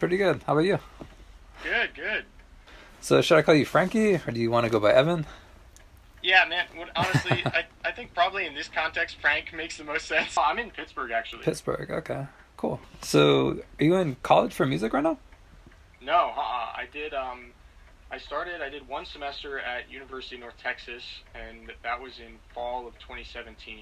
Pretty good. How about you? Good, good. So should I call you Frankie or do you want to go by Evan? Yeah, man. Honestly, I think probably in this context, Frank makes the most sense. I'm in Pittsburgh, actually. Pittsburgh. Okay. Cool. So are you in college for music right now? No, I did one semester at University of North Texas, and that was in fall of 2017.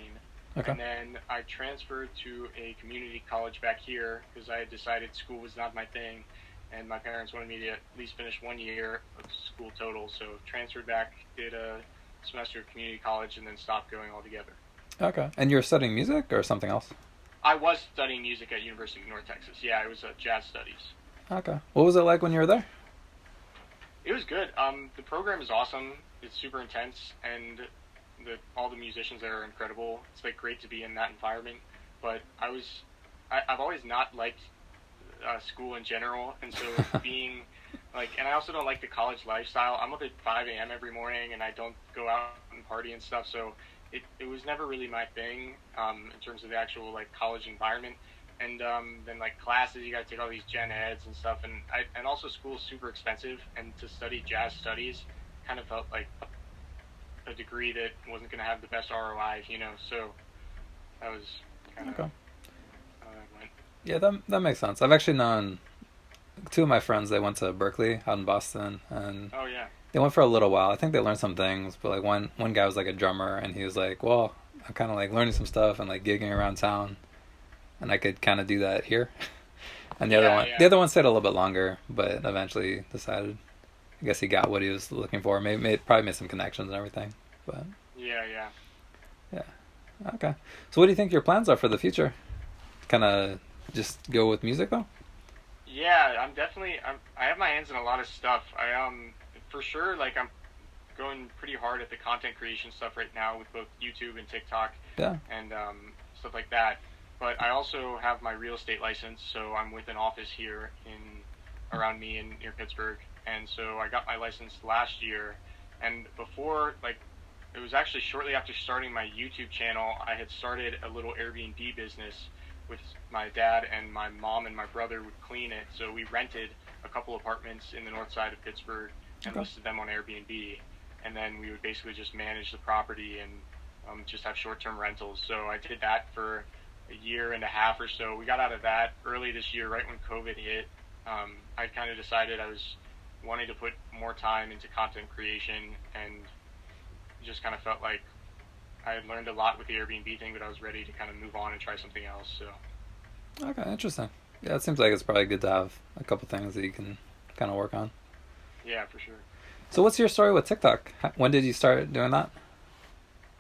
Okay. And then I transferred to a community college back here because I had decided school was not my thing, and my parents wanted me to at least finish 1 year of school total. So transferred back, did a semester of community college, and then stopped going altogether. Okay. And you're studying music or something else? I was studying music at University of North Texas. Yeah, it was jazz studies. Okay. What was it like when you were there? It was good. The program is awesome. It's super intense, and all the musicians there are incredible. It's like great to be in that environment. But I've always not liked school in general, and so being like, and I also don't like the college lifestyle. I'm up at 5 a.m. every morning, and I don't go out and party and stuff. So it was never really my thing in terms of the actual like college environment. And then like classes, you got to take all these gen eds and stuff, and also school is super expensive. And to study jazz studies, kind of felt like a degree that wasn't going to have the best ROI, you know. So that was kind of Okay. how that went. Yeah, that makes sense. I've actually known two of my friends. They went to Berkeley out in Boston, and Oh yeah, they went for a little while. I think they learned some things, but like one guy was like a drummer, and he was like, "Well, I'm kind of like learning some stuff and like gigging around town, and I could kind of do that here." And yeah, the yeah, other one stayed a little bit longer, but eventually decided. I guess he got what he was looking for. Probably made some connections and everything. But yeah, yeah. yeah, okay. So what do you think your plans are for the future? Kind of just go with music though. Yeah, I have my hands in a lot of stuff. For sure like I'm going pretty hard at the content creation stuff right now with both YouTube and TikTok Yeah. and stuff like that. But I also have my real estate license, so I'm with an office here in around me in near Pittsburgh. And so I got my license last year, and before like it was actually shortly after starting my YouTube channel, I had started a little Airbnb business with my dad, and my mom and my brother would clean it. So we rented a couple apartments in the north side of Pittsburgh and Okay. listed them on Airbnb. And then we would basically just manage the property and just have short-term rentals. So I did that for a year and a half or so. We got out of that early this year, right when COVID hit. I kind of decided I was wanting to put more time into content creation, and just kind of felt like I had learned a lot with the Airbnb thing, but I was ready to kind of move on and try something else. So Okay. Interesting. Yeah, it seems like it's probably good to have a couple things that you can kind of work on. yeah, for sure. So what's your story with TikTok? When did you start doing that?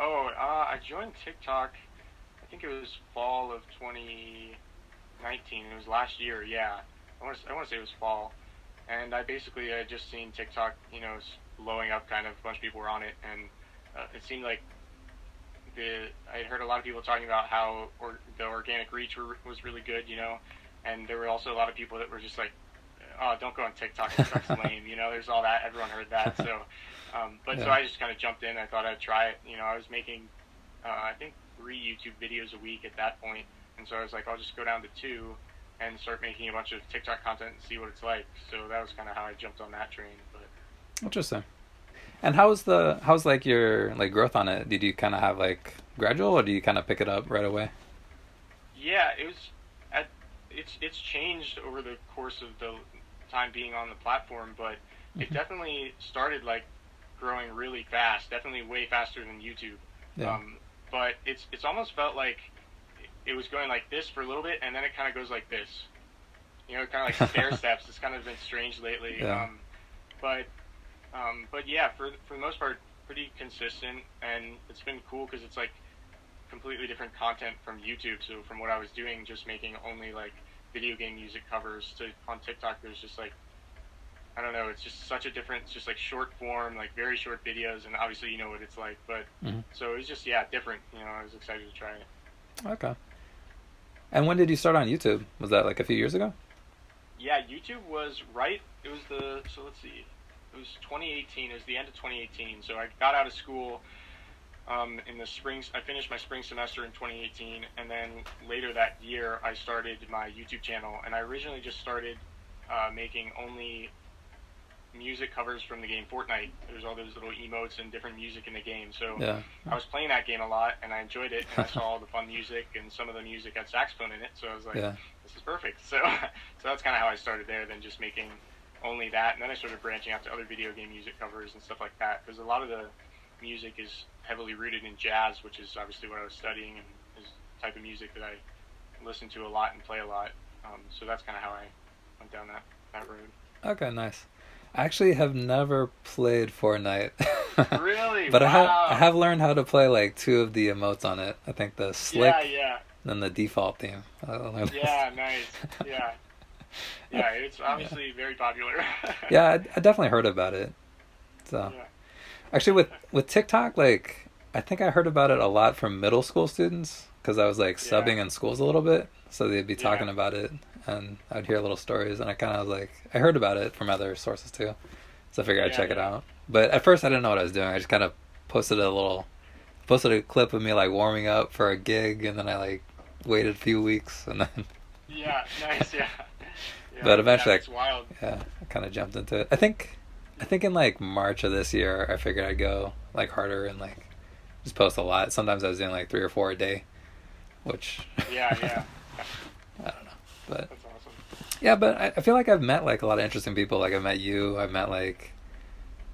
Oh, I joined TikTok. I think it was fall of 2019. It was last year. Yeah, I want to say it was fall. And I just seen TikTok, blowing up. Kind of a bunch of people were on it, and it seemed like I heard a lot of people talking about how the organic reach was really good, and there were also a lot of people that were just like, oh, don't go on TikTok. TikTok's lame. There's all that. Everyone heard that. So, so Yeah. I just kind of jumped in. I thought I'd try it. I was making, I think 3 YouTube videos a week at that point, and so I was like, I'll just go down to two and start making a bunch of TikTok content and see what it's like. So that was kind of how I jumped on that train. But Interesting. And how's like your like growth on it? Did you kind of have like gradual, or do you kind of pick it up right away? yeah, at, it's changed over the course of the time being on the platform, but it Hmm. definitely started like growing really fast, definitely way faster than YouTube. Yeah. But it's almost felt like it was going like this for a little bit, and then it kind of goes like this. Kind of like stair steps. It's kind of been strange lately. Yeah. But yeah, for the most part, pretty consistent, and it's been cool because it's like completely different content from YouTube. So from what I was doing, just making only like video game music covers, to on TikTok, there's just like, I don't know, it's just such a difference, just like short form, like very short videos, and obviously you know what it's like. But Hmm. so it was just, yeah, different. I was excited to try it. Okay. And when did you start on YouTube? Was that like a few years ago? Yeah, YouTube was right. It was so let's see, it was 2018. It was the end of 2018. So I got out of school in the spring. I finished my spring semester in 2018, and then later that year I started my YouTube channel. And I originally just started making only music covers from the game Fortnite. There's all those little emotes and different music in the game. So Yeah. I was playing that game a lot, and I enjoyed it, and I saw all the fun music, and some of the music had saxophone in it, so I was like, Yeah. this is perfect. So that's kind of how I started there, then just making only that, and then I started branching out to other video game music covers and stuff like that, because a lot of the music is heavily rooted in jazz, which is obviously what I was studying, and is the type of music that I listen to a lot and play a lot. So that's kind of how I went down that road. Okay, nice. I actually have never played Fortnite. Really? But Wow. I have learned how to play like 2 of the emotes on it. I think the slick Yeah. and the default theme. Yeah, nice. Yeah. Yeah, it's obviously very popular. Yeah, I definitely heard about it. So Yeah. actually with TikTok, like I think I heard about it a lot from middle school students because I was like subbing in schools a little bit, so they'd be talking about it, and I'd hear little stories, and I kind of was like, I heard about it from other sources too, so I figured I'd check it out. But at first I didn't know what I was doing. I just kind of posted a clip of me like warming up for a gig, and then I like waited a few weeks, and then Yeah, nice, yeah. But eventually it's wild. I kind of jumped into it. I think in like March of this year I figured I'd go like harder and like just post a lot. Sometimes I was doing like 3 or 4 a day, which Yeah. I don't know, but That's awesome. yeah, but I feel like I've met like a lot of interesting people. Like I've met you. I've met like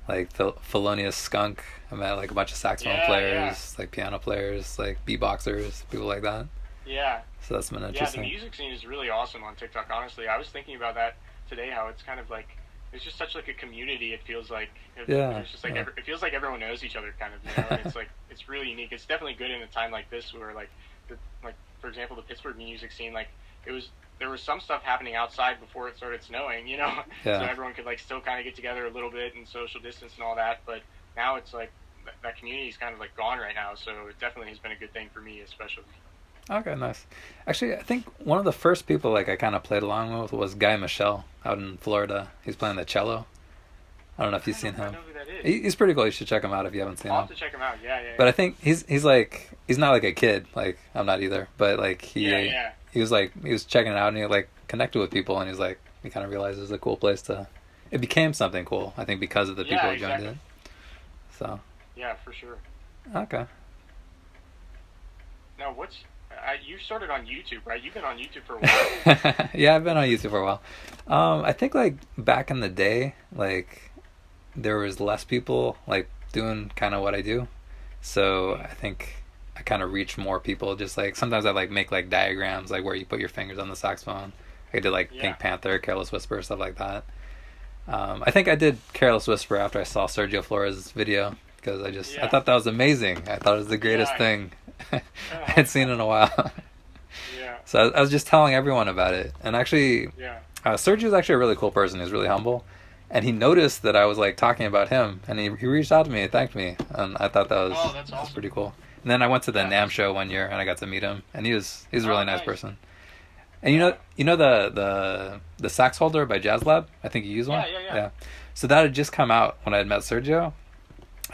Thelonious Skunk. I met like a bunch of saxophone players, like piano players, like beatboxers, people like that. Yeah. So that's been interesting. Yeah, the music scene is really awesome on TikTok, honestly. I was thinking about that today, how it's kind of like, it's just such like a community, it feels like. It's just like, it feels like everyone knows each other, kind of, you know? And it's like, it's really unique. It's definitely good in a time like this where like, for example, the Pittsburgh music scene, like, there was some stuff happening outside before it started snowing, you know? Yeah. So everyone could like still kind of get together a little bit and social distance and all that, but now it's like, that community is kind of like gone right now, so it definitely has been a good thing for me, especially. Okay, nice. Actually, I think one of the first people like I kind of played along with was Guy Michelle out in Florida. He's playing the cello. I don't know if you've seen him. I know who that is. He's pretty cool. You should check him out if you haven't seen I'll him. have to check him out. Yeah. But I think he's not like a kid. Like I'm not either. But like he was checking it out and he like connected with people and he kind of realized it was a cool place to. It became something cool. I think because of the people who joined it. So. Yeah, for sure. Okay. Now you started on YouTube, right? You've been on YouTube for a while. Yeah, I've been on YouTube for a while. I think like back in the day, like there was less people like doing kind of what I do, so I think I kind of reached more people. Just like sometimes I like make like diagrams like where you put your fingers on the saxophone. I did like Pink Panther, Careless Whisper, stuff like that. I think I did Careless Whisper after I saw Sergio Flores' video because I thought that was amazing. I thought it was the greatest thing I had seen in a while. Yeah. So I was just telling everyone about it, and actually, Sergio's actually a really cool person. He's really humble, and he noticed that I was like talking about him, and he reached out to me and thanked me, and I thought that was that's awesome. Pretty cool. And then I went to the NAMM show one year, and I got to meet him, and he's a really nice person. And you know the sax holder by Jazz Lab? I think you use one. Yeah. So that had just come out when I had met Sergio.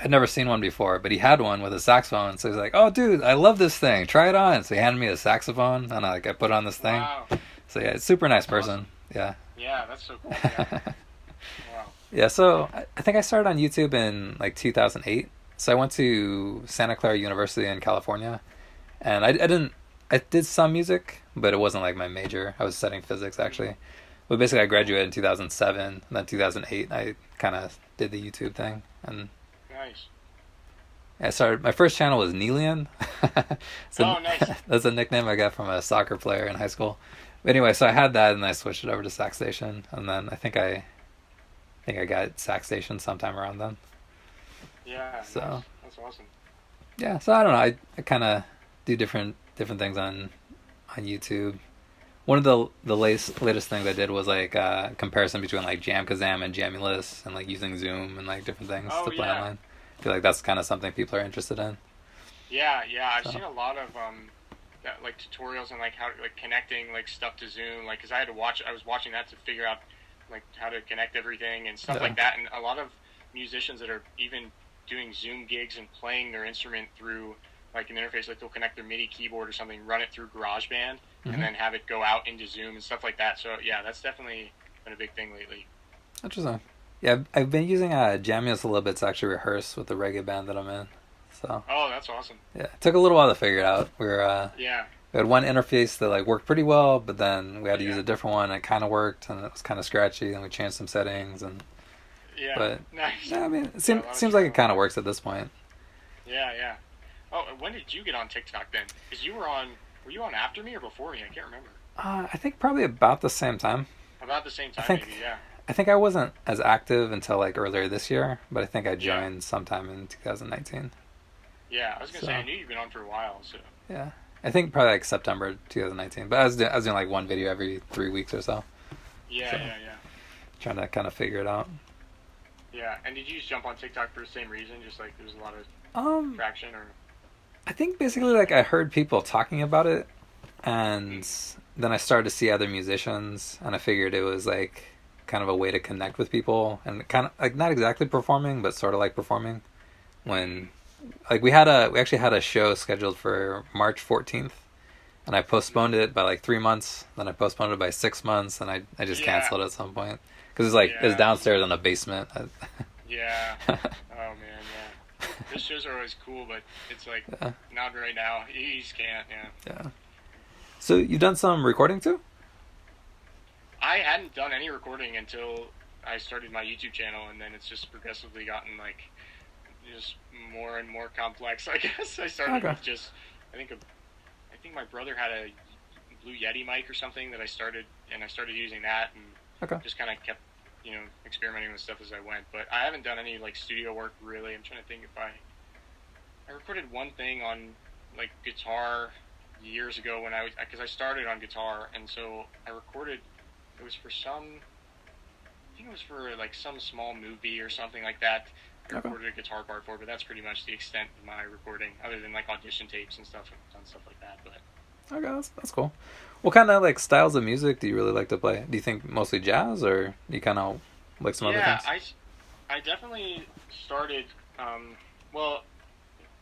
I'd never seen one before, but he had one with a saxophone. So he's like, "Oh, dude, I love this thing. Try it on." So he handed me a saxophone, and I put on this thing. Wow. So yeah, it's super nice person. Awesome. Yeah, that's so cool. Yeah. Wow. Yeah, so I think I started on YouTube in like 2008. So I went to Santa Clara University in California, and I did some music, but it wasn't like my major. I was studying physics actually. But basically I graduated in 2007, and then 2008 I kind of did the YouTube thing. And nice. I started, my first channel was Nealian. Nice. That's a nickname I got from a soccer player in high school. But anyway, so I had that and I switched it over to SaxStation, and then I think I got SaxStation sometime around then. Yeah. So nice. That's awesome. Yeah, so I don't know. I kind of do different things on YouTube. One of the latest things I did was like comparison between like Jamkazam and Jamulus, and like using Zoom and like different things to play online. I feel like that's kind of something people are interested in. Yeah. I've seen a lot of like tutorials on like how like connecting like stuff to Zoom, like because I was watching that to figure out like how to connect everything and stuff like that. And a lot of musicians that are even doing Zoom gigs and playing their instrument through like an interface, like they'll connect their MIDI keyboard or something, run it through GarageBand, and then have it go out into Zoom and stuff like that. So yeah, that's definitely been a big thing lately. Interesting. Yeah, I've been using Jamius a little bit to actually rehearse with the reggae band that I'm in. So Oh, that's awesome. yeah, it took a little while to figure it out. Yeah, We had one interface that like worked pretty well, but then we had to use yeah, a different one. And it kind of worked, and it was kind of scratchy. And we changed some settings, and yeah. but Nice. yeah, I mean, it Yeah, a lot of seems like it trial kind and of error. works at this point. Yeah, yeah. Oh, when did you get on TikTok then? Because you were on. Were you on after me or before me? I can't remember. I think probably about the same time. About the same I time, think maybe. Yeah. I think I wasn't as active until like earlier this year, but I think I Yeah. joined sometime in 2019. Yeah. I was gonna So say I knew you've been on for a while, so. yeah, I think probably like September 2019. But I was doing like one video every 3 weeks or so, Yeah, so yeah, yeah. trying to kind of figure it out. Yeah. And did you just jump on TikTok for the same reason? Just like there's a lot of Um, traction, or? I think basically like I heard people talking about it, and then I started to see other musicians, and I figured it was like kind of a way to connect with people, and kind of like not exactly performing, but sort of like performing. When like we actually had a show scheduled for March 14th, and I postponed it by like 3 months. Then I postponed it by 6 months, and I just Yeah. canceled at some point because it's like it's Yeah. downstairs in a basement. Yeah. Oh man, yeah. Those shows are always cool, but it's like Yeah. not right now. You just can't. Yeah. Yeah. So you've done some recording too? I hadn't done any recording until I started my YouTube channel, and then it's just progressively gotten like just more and more complex. I guess I started Okay. with just I think my brother had a Blue Yeti mic or something that I started using that, and Okay. just kind of kept experimenting with stuff as I went. But I haven't done any like studio work really. I'm trying to think if I recorded one thing on like guitar years ago when because I started on guitar, and so I recorded. It was for I think it was for like some small movie or something like that. I Okay. recorded a guitar part for, but that's pretty much the extent of my recording, other than like audition tapes and stuff. I've done stuff like that, but Okay, that's cool. What kind of like styles of music do you really like to play? Do you think mostly jazz, or do you kind of like some other yeah, things? I definitely started. Well,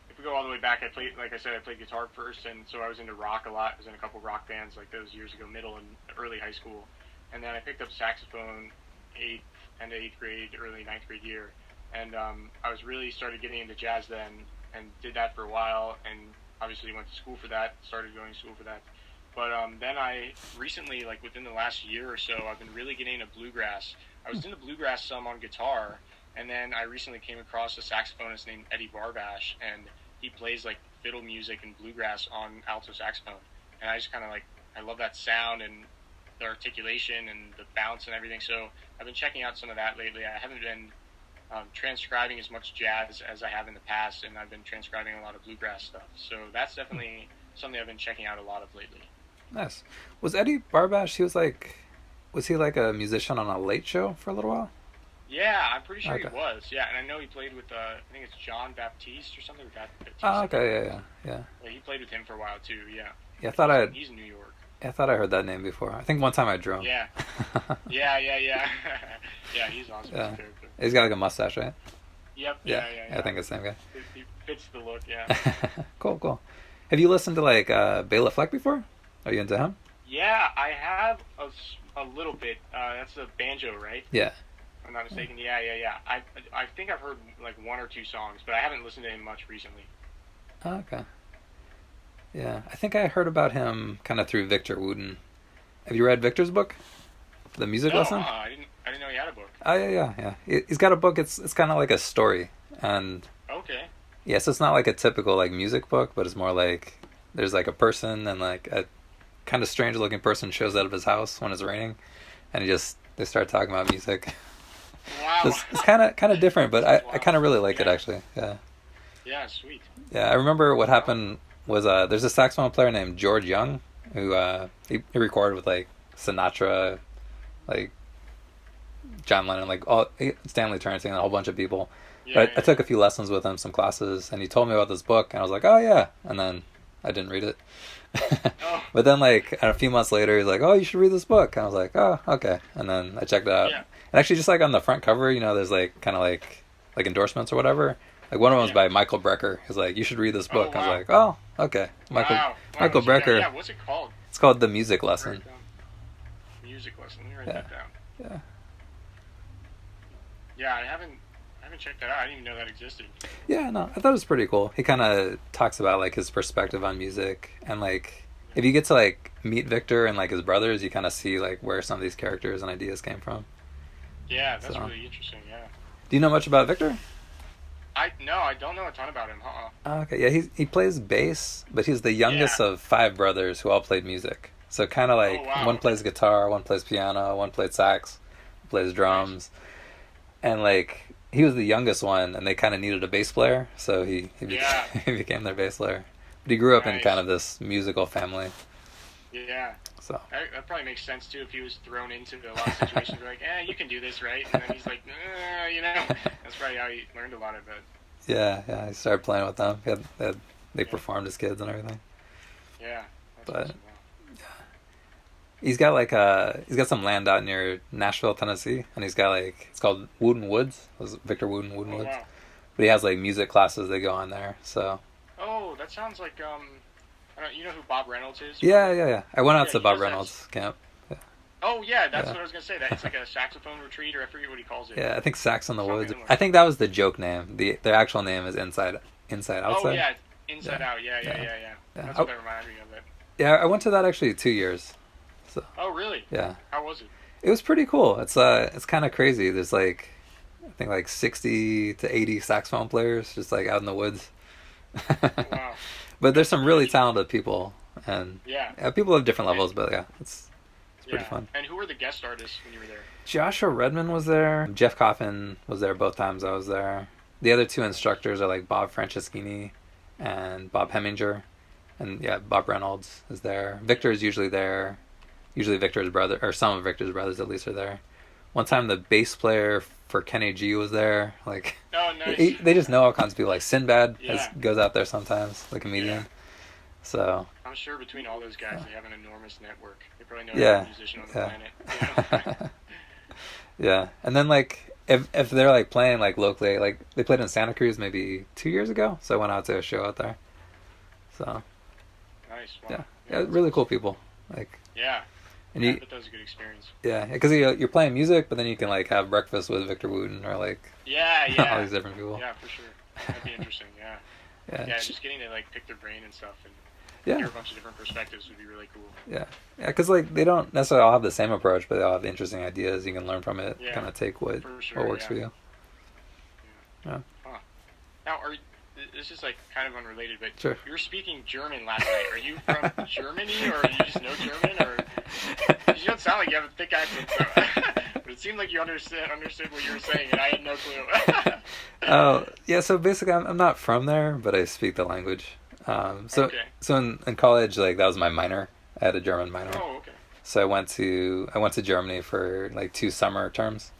if we go all the way back, like I said, I played guitar first, and so I was into rock a lot. I was in a couple rock bands like those years ago, middle and early high school, and then I picked up saxophone end of eighth grade, early ninth grade year, and I was really started getting into jazz then, and did that for a while, and obviously went to school for that, started going to school for that. But then I recently, like within the last year or so, I've been really getting into bluegrass. I was into bluegrass some on guitar, and then I recently came across a saxophonist named Eddie Barbash, and he plays like fiddle music and bluegrass on alto saxophone. And I just kind of like, I love that sound and the articulation and the bounce and everything. So I've been checking out some of that lately. I haven't been transcribing as much jazz as I have in the past, and I've been transcribing a lot of bluegrass stuff. So that's definitely something I've been checking out a lot of lately. Nice. Was Eddie Barbash? Was he like a musician on a late show for a little while? Yeah, I'm pretty sure Okay. he was. Yeah, and I know he played with, I think it's John Baptiste or something. Or Baptiste. Oh, okay, yeah. Yeah, he played with him for a while too. Yeah. Yeah, He's in New York. I thought I heard that name before. I think one time I drove. Yeah. Yeah. Yeah, he's awesome as Yeah. a character. He's got like a mustache, right? Yep. Yeah. Yeah. I think it's the same guy. He fits the look. Yeah. Cool. Have you listened to like Bela Fleck before? Are you into him? Yeah, I have a little bit. That's a banjo, right? Yeah. If I'm not mistaken. Yeah. I think I've heard like one or two songs, but I haven't listened to him much recently. Oh, okay. Yeah, I think I heard about him kind of through Victor Wooten. Have you read Victor's book, The Music No, Lesson? I didn't know he had a book. Oh yeah. He's got a book. It's kind of like a story, and Okay. yeah, so it's not like a typical like music book, but it's more like there's like a person, and like a kind of strange looking person shows out of his house when it's raining, and they start talking about music. Wow. So it's kind of different, but I Wow. kind of really like it Yeah. actually. Yeah. Yeah, sweet. Yeah, I remember what happened was there's a saxophone player named George Young who he recorded with like Sinatra, like John Lennon, like Stanley Turrentine, a whole bunch of people. Yeah, But I took a few lessons with him, some classes, and he told me about this book, and I was like, oh yeah, and then I didn't read it. Oh. But then like a few months later, he's like, oh, you should read this book, and I was like, oh, okay, and then I checked it out. Yeah. And actually, just like on the front cover, there's like kind of like endorsements or whatever. Like one of them was by Michael Brecker. He's like, you should read this book. Oh, I was wow. like, oh, okay. Wow. Michael Check it out. Brecker. Yeah, what's it called? It's called The Music Lesson. Write it down. Music lesson. Let me write Yeah. that down. Yeah. Yeah, I haven't checked that out. I didn't even know that existed. Yeah, no, I thought it was pretty cool. He kind of talks about like his perspective on music, and like if you get to like meet Victor and like his brothers, you kind of see like where some of these characters and ideas came from. Yeah, that's So, really interesting. Yeah. do you know much about Victor? I don't know a ton about him. Okay, yeah, he plays bass, but he's the youngest Yeah. of five brothers who all played music. So kind of like Oh wow. one plays guitar, one plays piano, one plays sax, one plays drums, and like he was the youngest one, and they kind of needed a bass player, so Yeah. he became their bass player. But he grew up in Nice. kind of this musical family. Yeah. So That probably makes sense too if he was thrown into a lot of situations like, you can do this, right? And then he's like, you know, that's probably how he learned a lot of it. yeah, he started playing with them. They Yeah. performed as kids and everything. Yeah. That's But awesome. Wow. he's got some land out near Nashville, Tennessee, and he's got like it's called Wooden Woods. It was Victor Wooden Oh Woods. wow. But he has like music classes they go on there. So Oh, that sounds like I don't, you know who Bob Reynolds is? yeah. I went out Yeah, to he Bob does that. Reynolds camp. Oh yeah, that's Yeah. what I was gonna say. That it's like a saxophone retreat, or I forget what he calls it. Yeah, I think Sax in the Something Woods. similar. I think that was the joke name. Their actual name is Inside Outside. Oh yeah, Inside Yeah. Out. Yeah. Yeah. That's what that reminded me of it. Yeah, I went to that actually 2 years. So Oh really? yeah, How was it? it was pretty cool. It's kind of crazy. There's like I think like 60 to 80 saxophone players just like out in the woods. Wow. But there's some really talented people, and Yeah. people of different levels. But yeah, it's pretty Yeah. fun. And who were the guest artists when you were there? Joshua Redman was there. Jeff Coffin was there both times I was there. The other two instructors are like Bob Franceschini and Bob Heminger. And yeah, Bob Reynolds is there. Victor is usually there. Usually Victor's brother, or some of Victor's brothers at least, are there. One time the bass player for Kenny G was there. Like, Oh nice. they just know all kinds of people. Like Sinbad Yeah. goes out there sometimes, the comedian. Yeah. So I'm sure between all those guys, they have an enormous network. They probably know Yeah. every musician on the Yeah. planet. You know? yeah, and then like if they're like playing like locally, like they played in Santa Cruz maybe 2 years ago, so I went out to a show out there. So Nice. Wow. yeah, really cool people. Like, Yeah. and I you bet that was a good experience. yeah, because you're playing music, but then you can like have breakfast with Victor Wooten or like Yeah. all Yeah. these different people. Yeah, for sure. That'd be interesting. Yeah. Yeah, just getting to like pick their brain and stuff and yeah, hear a bunch of different perspectives would be really cool. yeah, because like they don't necessarily all have the same approach, but they all have interesting ideas. You can learn from it. Yeah, Kind of take what for sure, works yeah. for you. Yeah. Huh. Now, this is like kind of unrelated, but Sure. you were speaking German last night. Are you from Germany, or you just know German, or 'cause you don't sound like you have a thick accent? So. But it seemed like you understood what you were saying, and I had no clue. Oh yeah, so basically I'm not from there, but I speak the language. So in college, like that was my minor. I had a German minor. Oh, okay. So I went to Germany for like 2 summer terms.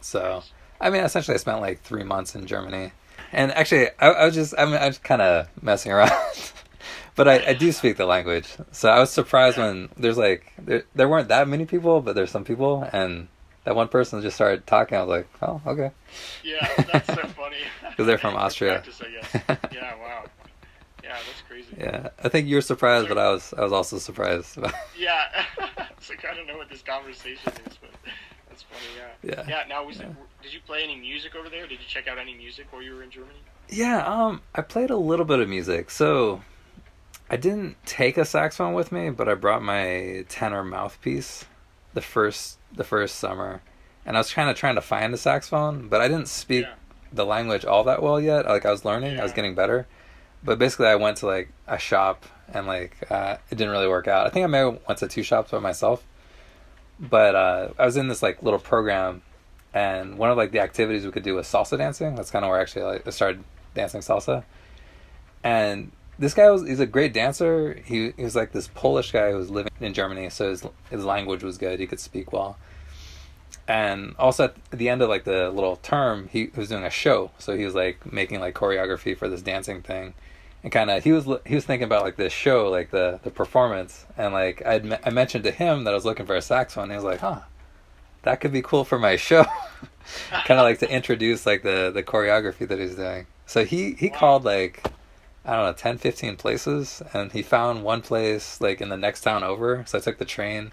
So Nice. I mean, essentially, I spent like 3 months in Germany. And actually, I was just kind of messing around, but I do speak the language. So I was surprised when there's like there weren't that many people, but there's some people, and that one person just started talking. I was like, oh, okay. Yeah, that's so funny. Because they're from Austria. Practice, I guess. Yeah, wow. Yeah, that's crazy. Yeah, I think you were surprised, but I was also surprised. Yeah, it's like I don't know what this conversation is, but that's funny. Yeah. Yeah. Now, did you play any music over there? Did you check out any music while you were in Germany? Yeah, I played a little bit of music. So I didn't take a saxophone with me, but I brought my tenor mouthpiece the first summer, and I was trying to find a saxophone, but I didn't speak the language all that well yet. Like I was learning, I was getting better. But basically, I went to like a shop, and like it didn't really work out. I think I may have went to 2 shops by myself, but I was in this like little program, and one of like the activities we could do was salsa dancing. That's kind of where actually like, I started dancing salsa. And this guy he's a great dancer. He was like this Polish guy who was living in Germany, so his language was good. He could speak well. And also at the end of like the little term, he was doing a show, so he was like making like choreography for this dancing thing, and kind of he was thinking about like this show, like the performance, and like I mentioned to him that I was looking for a saxophone, and he was like, huh, that could be cool for my show, kind of like to introduce like the choreography that he's doing. So he called like I don't know 10, 15 places, and he found one place like in the next town over. So I took the train.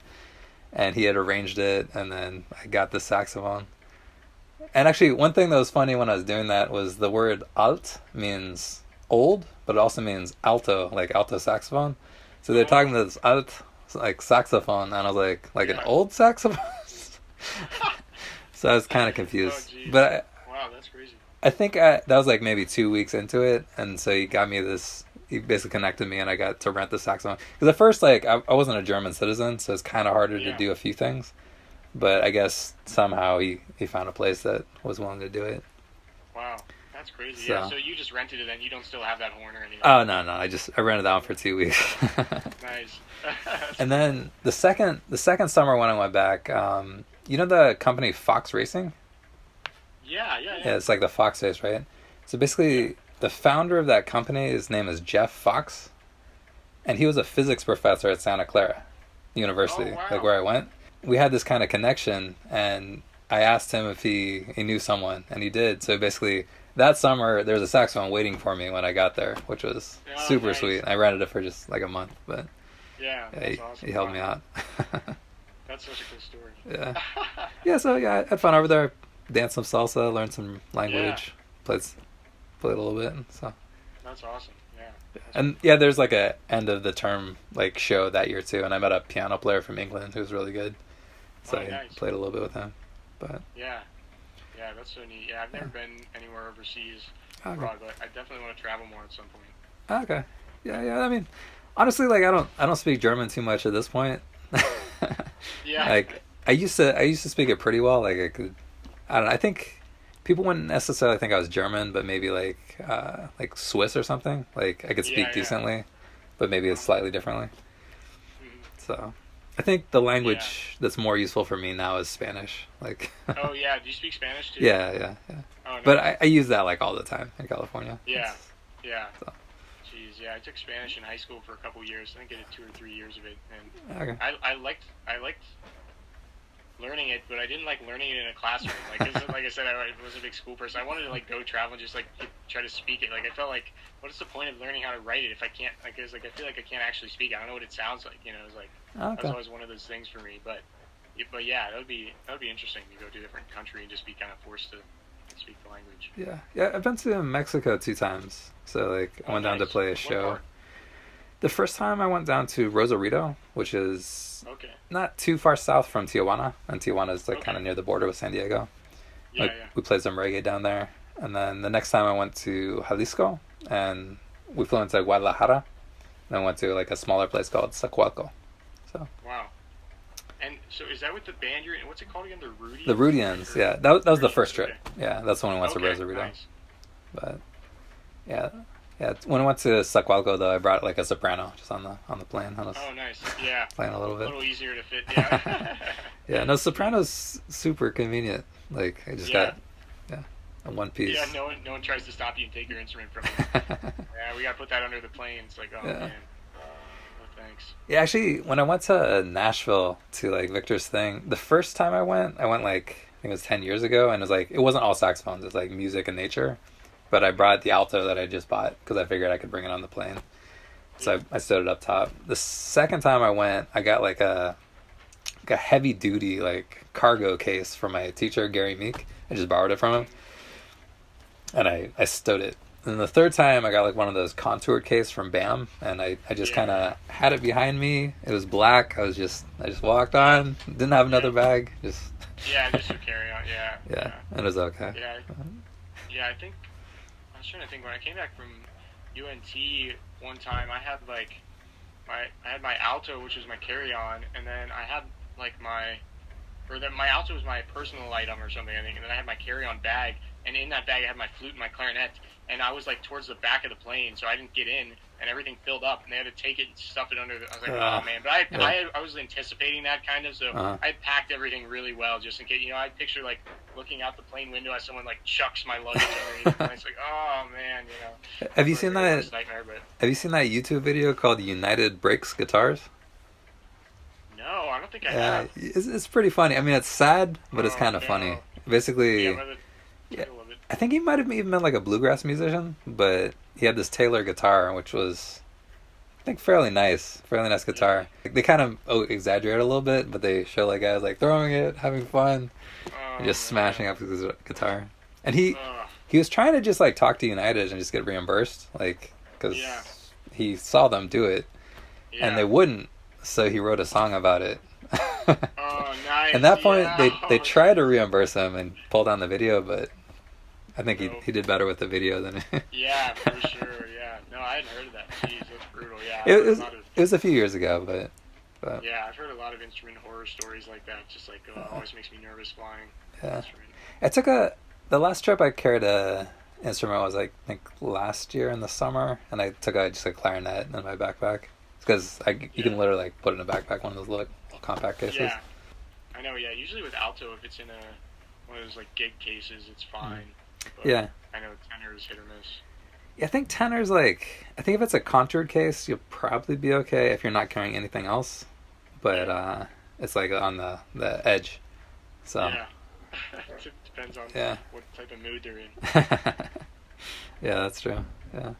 and he had arranged it, and then I got the saxophone. And actually, one thing that was funny when I was doing that was the word alt means old, but it also means alto, like alto saxophone. So they're talking to this alt, like saxophone, and I was like an old saxophone? So I was kind of confused. But wow, that's crazy. I think that was like maybe 2 weeks into it, and so he got me this. He basically connected me, and I got to rent the saxophone. Because at first, like I wasn't a German citizen, so it's kind of harder to do a few things. But I guess somehow he found a place that was willing to do it. Wow, that's crazy. So, yeah, so you just rented it, and you don't still have that horn or anything? Oh no, I rented that one for 2 weeks. Nice. And then the second summer when I went back, you know the company Fox Racing? Yeah. Yeah, it's like the Fox race, right? So basically, the founder of that company, his name is Jeff Fox, and he was a physics professor at Santa Clara University, like where I went. We had this kind of connection, and I asked him if he knew someone, and he did. So basically, that summer, there was a saxophone waiting for me when I got there, which was super sweet. I rented it for just like a month, but that's awesome. He helped me out. That's such a good story. Yeah. So yeah, I had fun over there. Danced some salsa, learned some language, played a little bit. So that's awesome. Yeah. And yeah, there's like a end of the term like show that year too, and I met a piano player from England who was really good. So I played a little bit with him. But yeah, that's so neat. Yeah, I've never been anywhere overseas abroad, but I definitely want to travel more at some point. Okay. Yeah. I mean, honestly, like I don't speak German too much at this point. Yeah. Like I used to speak it pretty well. Like I could. I don't know. I think people wouldn't necessarily think I was German, but maybe like Swiss or something. Like I could speak decently, but maybe it's slightly differently. Mm-hmm. So I think the language that's more useful for me now is Spanish. Like. Oh yeah, do you speak Spanish too? Yeah. Oh, nice. But I use that like all the time in California. Yeah. So. Jeez, yeah, I took Spanish in high school for a couple years. I think I did 2 or 3 years of it, and okay. I liked learning it, but I didn't like learning it in a classroom. Like I said, I was a big school person. I wanted to like go travel and just like try to speak it. Like I felt like, what is the point of learning how to write it if I can't? Like, I feel like I can't actually speak it. I don't know what it sounds like. You know, it's like that's always one of those things for me. But yeah, that would be interesting to go to a different country and just be kind of forced to speak the language. Yeah. I've been to Mexico 2 times. So like I went down to play a show. The first time I went down to Rosarito, which is not too far south from Tijuana, and Tijuana is like kind of near the border with San Diego. Yeah. We played some reggae down there, and then the next time I went to Jalisco, and we flew into Guadalajara, and then went to like a smaller place called Zacualco. So. Wow. And so is that with the band you're in? What's it called again? The Rudians? The Rudians, yeah. That was the first trip. Yeah, that's when we went to Rosarito. Nice. But yeah. When I went to Zacualco, though, I brought like a soprano just on the plane. Oh, nice. Yeah. Playing a little bit. A little easier to fit. Yeah. Yeah. No, soprano's super convenient. Like I just got a one piece. Yeah. No one tries to stop you and take your instrument from you. Yeah, we gotta put that under the plane. It's like, oh man. No thanks. Yeah, actually, when I went to Nashville to like Victor's thing, the first time I went like I think it was 10 years ago, and it wasn't all saxophones. It was like music and nature. But I brought the Alto that I just bought because I figured I could bring it on the plane. So I stood it up top. The second time I went, I got like a heavy duty like cargo case from my teacher, Gary Meek. I just borrowed it from him. And I stowed it. And the third time I got like one of those contoured case from BAM, and I just kind of had it behind me. It was black. I just walked on. Didn't have another bag. Just to carry on. Yeah. And it was okay. Yeah, I think I was trying to think when I came back from UNT one time. I had like I had my Alto, which was my carry-on, and then I had like my Alto was my personal item or something, I think, and then I had my carry-on bag, and in that bag I had my flute and my clarinet, and I was like towards the back of the plane, so I didn't get in, and everything filled up, and they had to take it and stuff it under. I was like, oh man, but I was anticipating that kind of, so I packed everything really well just in case. You know, I picture like looking out the plane window as someone like chucks my luggage underneath, and it's like, oh man, you know. Have you seen that? Have you seen that YouTube video called United Breaks Guitars? No, I don't think I have. It's pretty funny. I mean, it's sad, but it's kind of funny. Basically, I think he might have even been like a bluegrass musician, but he had this Taylor guitar, which was I think fairly nice guitar. Like, they kind of exaggerate a little bit, but they show like guys like throwing it, having fun, and just smashing up his guitar. And he was trying to just like talk to United and just get reimbursed, like because he saw them do it, and they wouldn't. So he wrote a song about it. Oh, nice. At that point, they tried to reimburse him and pull down the video, but I think he did better with the video than. Yeah, for sure. Yeah, no, I hadn't heard of that. Jeez, that's brutal. Yeah, it was a few years ago, but yeah, I've heard a lot of instrument horror stories like that. Just like always makes me nervous flying. Yeah, I took the last trip I carried a instrument was like I think last year in the summer, and I took just a clarinet in my backpack because you can literally like put it in a backpack, one of those little compact cases. Yeah, I know. Yeah, usually with Alto, if it's in one of those like gig cases, it's fine. But yeah, I know Tenor is hit or miss. Yeah, I think Tenor's like I think if it's a contoured case, you'll probably be okay if you're not carrying anything else. But it's like on the edge. So yeah, it depends on what type of mood they're in. Yeah, that's true. Yeah.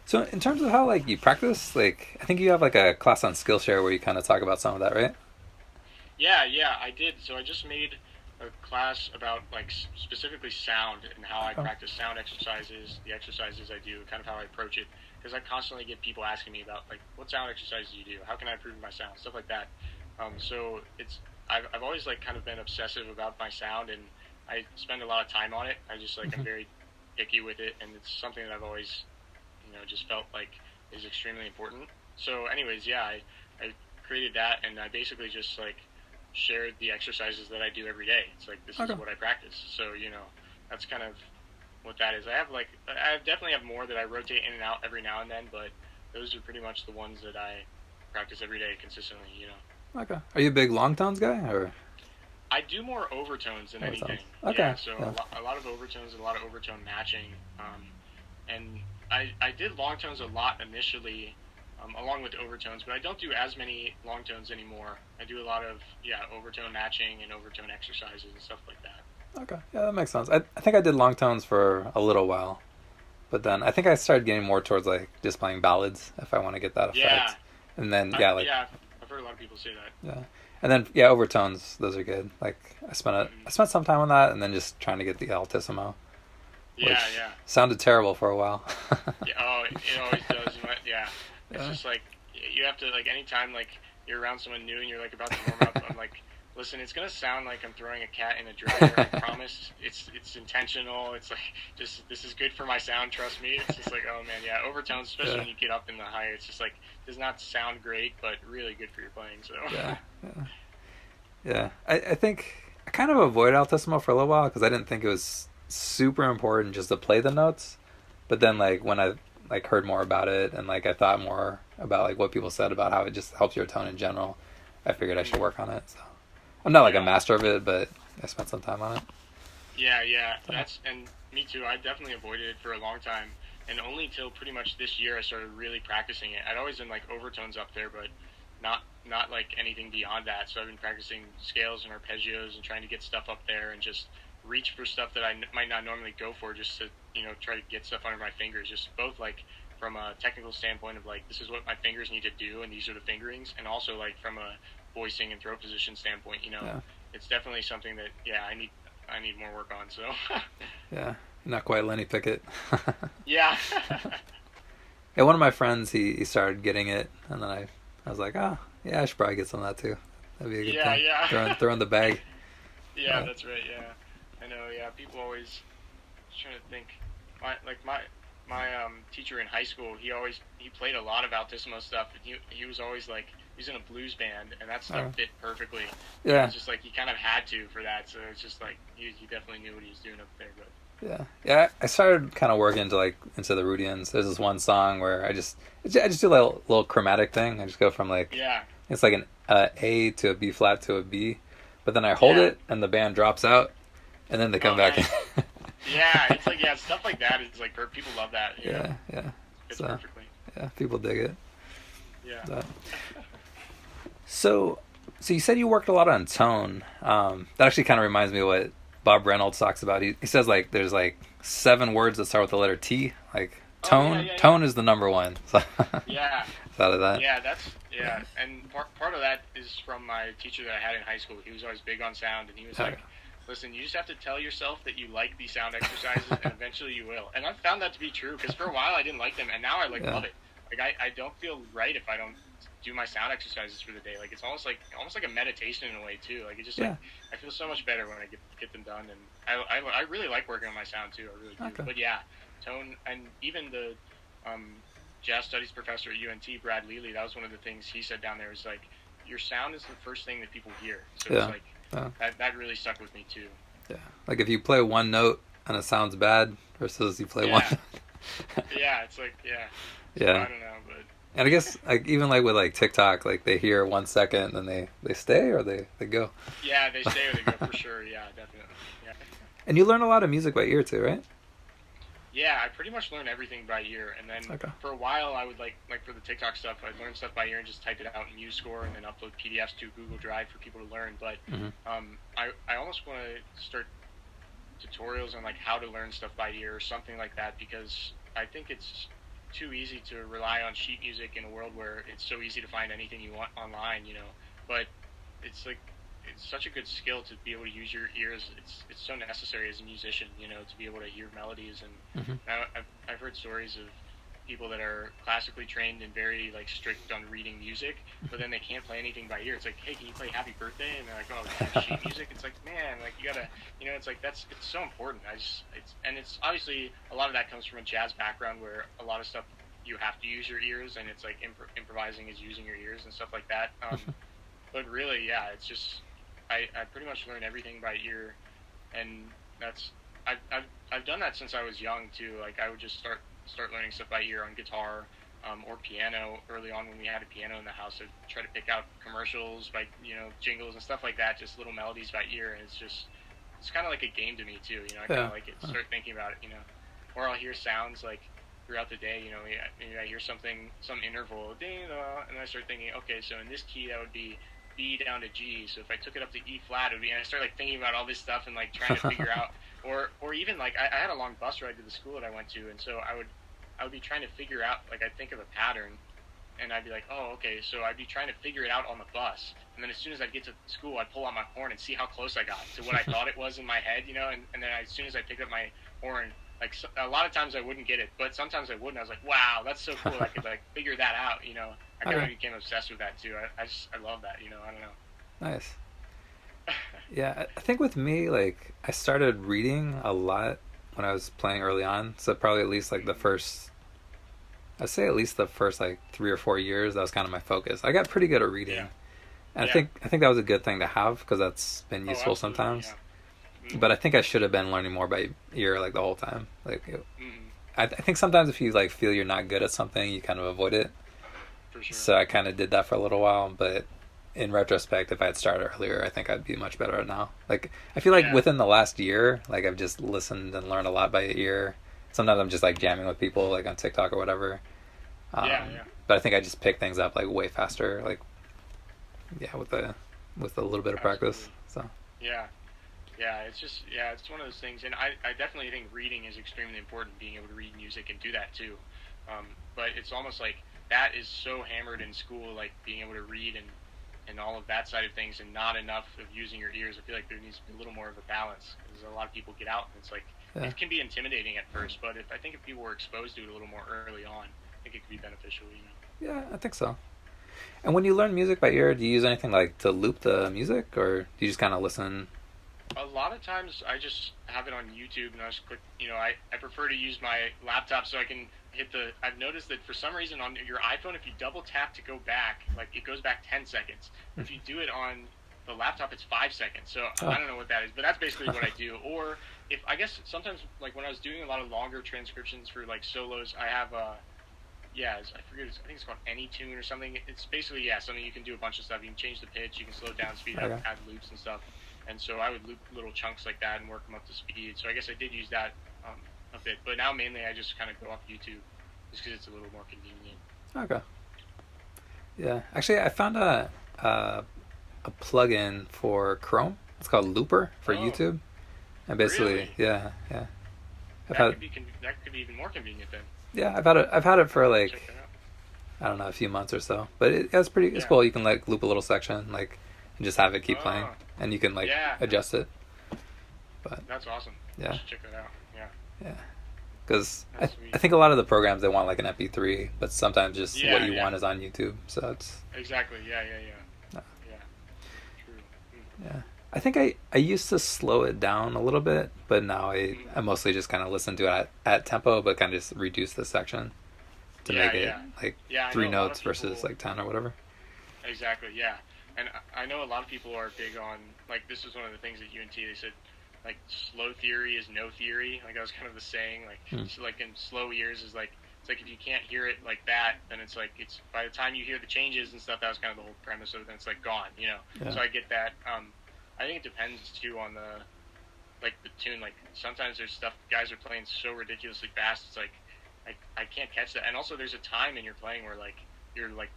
So in terms of how like you practice, like I think you have like a class on Skillshare where you kind of talk about some of that, right? Yeah, I did. So I just made a class about like specifically sound and how I practice sound exercises, the exercises I do, kind of how I approach it. Because I constantly get people asking me about like what sound exercises do you do? How can I improve my sound? Stuff like that. So I've always like kind of been obsessive about my sound, and I spend a lot of time on it. I just like I'm very picky with it, and it's something that I've always just felt like is extremely important. So anyways, I created that, and I basically just like shared the exercises that I do every day. It's like this is what I practice. So that's kind of what that is. I definitely have more that I rotate in and out every now and then, but those are pretty much the ones that I practice every day consistently. Okay. Are you a big long tones guy, or? I do more overtones than anything. Okay. Yeah, so a lot of overtones, a lot of overtone matching, and I did long tones a lot initially, along with overtones, but I don't do as many long tones anymore. I do a lot of overtone matching and overtone exercises and stuff like that. Okay, yeah, that makes sense. I think I did long tones for a little while, but then I think I started getting more towards like just playing ballads if I want to get that effect. Yeah. And then I've heard a lot of people say that. Yeah. And then overtones, those are good. Like I spent some time on that, and then just trying to get the Altissimo. Which sounded terrible for a while. It always does. It's just like you have to like anytime like you're around someone new and you're like about to warm up. I'm like, listen, it's gonna sound like I'm throwing a cat in a dryer. I promise. It's intentional. It's like just this is good for my sound. Trust me. It's just like overtones, especially when you get up in the high. It's just like does not sound great, but really good for your playing. So I think I kind of avoided Altissimo for a little while because I didn't think it was super important just to play the notes. But then like when I like heard more about it and like I thought more about like what people said about how it just helps your tone in general, I figured I should work on it. So I'm not like a master of it, but I spent some time on it. And me too. I definitely avoided it for a long time, and only till pretty much this year I started really practicing it. I'd always been like overtones up there, but not like anything beyond that. So I've been practicing scales and arpeggios and trying to get stuff up there and just reach for stuff that I might not normally go for, just to try to get stuff under my fingers, just both like from a technical standpoint of like this is what my fingers need to do and these are the fingerings, and also like from a voicing and throat position standpoint, it's definitely something that I need more work on. So not quite Lenny Pickett. Yeah, one of my friends he started getting it, and then I was like, I should probably get some of that too. That'd be a good thing. Throw in the bag. That's right. I know. People always trying to think. My teacher in high school, he played a lot of Altissimo stuff, and he was always like he's in a blues band, and that stuff fit perfectly. Yeah, it's just like he kind of had to for that, so it's just like he definitely knew what he was doing up there. But I started kind of working into the Rudians. There's this one song where I just do a little chromatic thing. I just go from like it's like an A to a B flat to a B, but then I hold it and the band drops out, and then they come back. Nice. It's like stuff like that is like people love that. It's perfectly. Yeah, people dig it. Yeah. So you said you worked a lot on tone. That actually kind of reminds me of what Bob Reynolds talks about. He says like there's like 7 words that start with the letter T. Like Oh yeah, Tone yeah, yeah. tone is the number one. So Yeah, it's out of that. yeah, that's Yeah. yeah, and part of that is from my teacher that I had in high school. He was always big on sound, and he was Okay. like, "Listen, you just have to tell yourself that you like these sound exercises, and eventually you will." And I found that to be true because for a while I didn't like them, and now I like Yeah. love it. Like I don't feel right if I don't do my sound exercises for the day. Like it's almost like a meditation in a way too. Like it just like Yeah. I feel so much better when I get them done, and I really like working on my sound too. I really do. Okay. But yeah, tone and even the um, jazz studies professor at UNT, Brad Lely, that was one of the things he said down there was like, your sound is the first thing that people hear. So it's Yeah. like, Yeah. that really stuck with me too. Yeah. Like if you play one note and it sounds bad versus you play one. Yeah. Yeah, it's like, yeah. So Yeah. I don't know, but And I guess like even like with like TikTok, like they hear 1 second and they stay or they go. yeah, they stay or they go for sure. Yeah, definitely. Yeah. And you learn a lot of music by ear too, right? Yeah, I pretty much learn everything by ear, and then Okay. for a while I would like for the TikTok stuff, I'd learn stuff by ear and just type it out in MuseScore and then upload PDFs to Google Drive for people to learn. But I almost want to start tutorials on like how to learn stuff by ear or something like that because I think it's too easy to rely on sheet music in a world where it's so easy to find anything you want online, you know. But it's like it's such a good skill to be able to use your ears. It's so necessary as a musician, you know, to be able to hear melodies. And Hmm. I've heard stories of people that are classically trained and very like strict on reading music, but then they can't play anything by ear. It's like, hey, can you play Happy Birthday? And they're like, oh, it's sheet music. It's like, man, like you gotta, you know, it's like it's so important. It's obviously a lot of that comes from a jazz background where a lot of stuff you have to use your ears, and it's like improvising is using your ears and stuff like that. But really, yeah, it's just I pretty much learn everything by ear, and that's I've done that since I was young too. Like I would just start learning stuff by ear on guitar or piano. Early on when we had a piano in the house, I'd try to pick out commercials by jingles and stuff like that, just little melodies by ear, and it's kind of like a game to me too. You know, I kind of like it. Start thinking about it. You know, or I'll hear sounds like throughout the day. You know, maybe I hear something, some interval, ding, and I start thinking, okay, so in this key that would be B down to G. So if I took it up to E flat, it would be. And I start like thinking about all this stuff and like trying to figure out, or even like I had a long bus ride to the school that I went to, and so I would be trying to figure out like I'd think of a pattern, and I'd be like, oh, okay, so I'd be trying to figure it out on the bus, and then as soon as I'd get to school, I'd pull out my horn and see how close I got to what I thought it was in my head, and then as soon as I picked up my horn. Like a lot of times I wouldn't get it, but sometimes I would, and I was like, "Wow, that's so cool! I could like figure that out." You know, I kind of became obsessed with that too. I love that. You know, I don't know. Nice. Yeah, I think with me, like I started reading a lot when I was playing early on. So probably at least like the first, I'd say at least the first like 3 or 4 years, that was kind of my focus. I got pretty good at reading, Yeah. and Yeah. I think that was a good thing to have because that's been Oh, useful absolutely, sometimes. yeah. But I think I should have been learning more by ear like the whole time. Like Mm-hmm. I think sometimes if you like feel you're not good at something, you kind of avoid it. For sure. So I kind of did that for a little while, but in retrospect, if I had started earlier, I think I'd be much better at now. Like I feel like Yeah. within the last year, like I've just listened and learned a lot by ear. Sometimes I'm just like jamming with people like on TikTok or whatever. Yeah. But I think I just pick things up like way faster. Like yeah, with a little bit of practice. So Yeah. Yeah, it's one of those things, and I definitely think reading is extremely important, being able to read music and do that too. But it's almost like that is so hammered in school, like being able to read and all of that side of things, and not enough of using your ears. I feel like there needs to be a little more of a balance, because a lot of people get out, and it's like, it can be intimidating at first, but I think if people were exposed to it a little more early on, I think it could be beneficial, you know? yeah, I think so. And when you learn music by ear, do you use anything like to loop the music, or do you just kind of listen? A lot of times I just have it on YouTube and I just click, I prefer to use my laptop so I can hit I've noticed that for some reason on your iPhone, if you double tap to go back, like it goes back 10 seconds. If you do it on the laptop, it's 5 seconds. So I don't know what that is, but that's basically what I do. Or I guess sometimes like when I was doing a lot of longer transcriptions for like solos, I have I forget, I think it's called AnyTune or something. It's basically, something you can do a bunch of stuff. You can change the pitch, you can slow it down, speed up, add loops and stuff. And so I would loop little chunks like that and work them up to speed. So I guess I did use that a bit. But now mainly I just kind of go off YouTube just because it's a little more convenient. Okay. Yeah, actually, I found a plugin for Chrome. It's called Looper for YouTube, and basically, Really? yeah. I've That had could be that could be even more convenient then. yeah, I've had it for like Check that out. I don't know, a few months or so. But it's Yeah. cool. You can like loop a little section like and just have it keep playing, Oh, and you can like yeah. adjust it. But That's awesome. I yeah, should check that out. Yeah. yeah. Because That's sweet. I think a lot of the programs they want like an MP3, but sometimes just Yeah, what you yeah. want is on YouTube. So it's Exactly. Yeah. uh, Yeah. True. yeah. I think I used to slow it down a little bit, but now Mm. I mostly just kind of listen to it at tempo, but kind of just reduce the section to Yeah, make it yeah. like Yeah, I 3 know a lot of notes versus people- like 10 or whatever. Exactly, yeah. And I know a lot of people are big on, like, this was one of the things at UNT, they said, like, slow theory is no theory. Like, that was kind of the saying, like, so, like, in slow ears is, like, it's like if you can't hear it like that, then it's, like, it's, by the time you hear the changes and stuff, that was kind of the whole premise of it, then it's, like, gone, you know? Yeah. So I get that. I think it depends, too, on the, like, the tune. Like, sometimes there's stuff, guys are playing so ridiculously fast, it's, like, I can't catch that. And also, there's a time in your playing where, like, you're, like,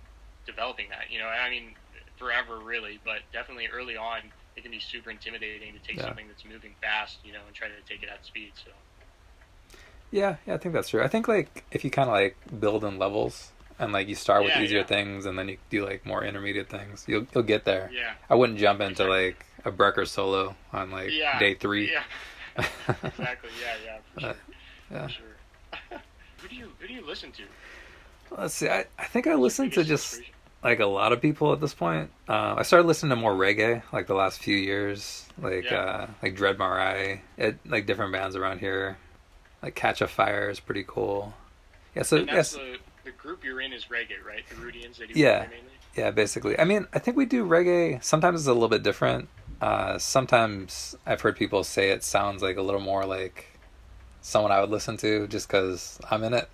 developing that, you know? I mean, forever, really, but definitely early on, it can be super intimidating to take something that's moving fast, you know, and try to take it at speed. So Yeah, I think that's true. I think like if you kind of like build in levels and like you start with easier yeah. things and then you do like more intermediate things, you'll get there. Yeah. I wouldn't jump into like a Brecker solo on like day 3. Yeah. Exactly. Yeah. For sure. Yeah. For sure. Who do you listen to? Let's see. I think I listen to Biggest just inspiration? like a lot of people at this point. I started listening to more reggae like the last few years, like Dread Marai, like different bands around here. Like Catch a Fire is pretty cool. Yeah, so And that's the group you're in is reggae, right? The Rudians, they do Yeah. reggae mainly? Yeah, basically. I mean, I think we do reggae. Sometimes it's a little bit different. Sometimes I've heard people say it sounds like a little more like someone I would listen to just because I'm in it.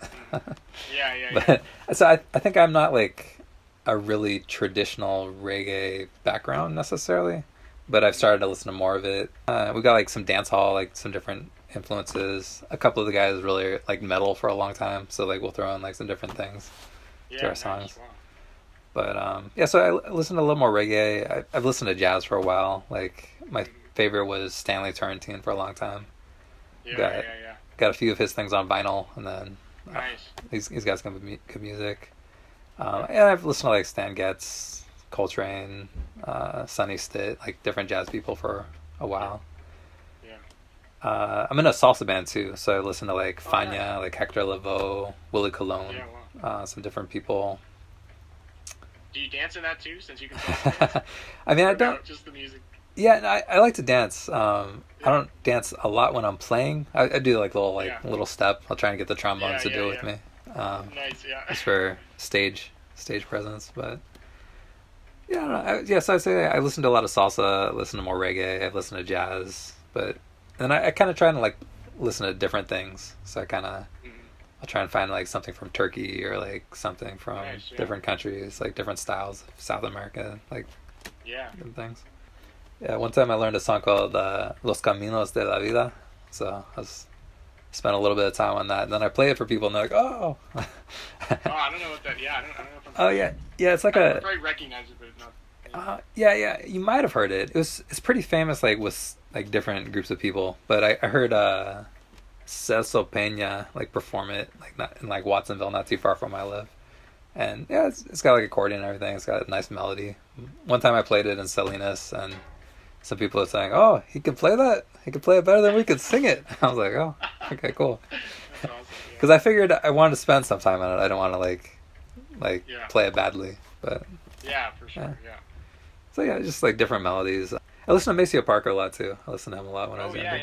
Yeah. But so I think I'm not like a really traditional reggae background necessarily, but I've started to listen to more of it. We got like some dance hall, like some different influences. A couple of the guys really like metal for a long time, so like we'll throw in like some different things to our songs. Wow. But so I listened to a little more reggae. I've listened to jazz for a while. Like my favorite was Stanley Turrentine for a long time. Yeah. Got a few of his things on vinyl, and then Nice. he's got some good music. And I've listened to like Stan Getz, Coltrane, Sonny Stitt, like different jazz people for a while. Yeah. I'm in a salsa band too, so I listen to like Oh, Fania, nice. like Hector Lavoe, Willie Colon, Yeah, wow. some different people. Do you dance in that too, since you can dance? I mean, I Or don't. no, just the music. Yeah, no, I like to dance. I don't dance a lot when I'm playing. I do like little step. I'll try and get the trombones to do it with me. Nice, yeah. Just for stage presence. But yeah, I don't know. So I say I listen to a lot of salsa. I listen to more reggae. I've listened to jazz, but then I kind of try to like listen to different things. So I kind of I'll try and find like something from Turkey or like something from Nice, yeah. different countries, like different styles of South America, like Yeah. different things. Yeah, one time I learned a song called Los Caminos de la Vida. So spent a little bit of time on that. And then I play it for people and they're like, oh. Oh, I don't know what that. Yeah, I don't know if I'm. Oh, yeah. Yeah, it's like I a... probably recognize it, but not. Yeah, you might have heard it. It's pretty famous, like, with, like, different groups of people. But I heard Celso Peña, like, perform it, like, not in, like, Watsonville, not too far from where I live. And, yeah, it's got, like, accordion and everything. It's got a nice melody. One time I played it in Salinas, and some people are saying, oh, he can play that? He can play it better than we could sing it. I was like, oh, okay, cool. That's awesome. Because I figured I wanted to spend some time on it. I don't want to, like play it badly. But Yeah, for sure. Yeah. so yeah, just like different melodies. I listen to Maceo Parker a lot too. I listened to him a lot when I was younger.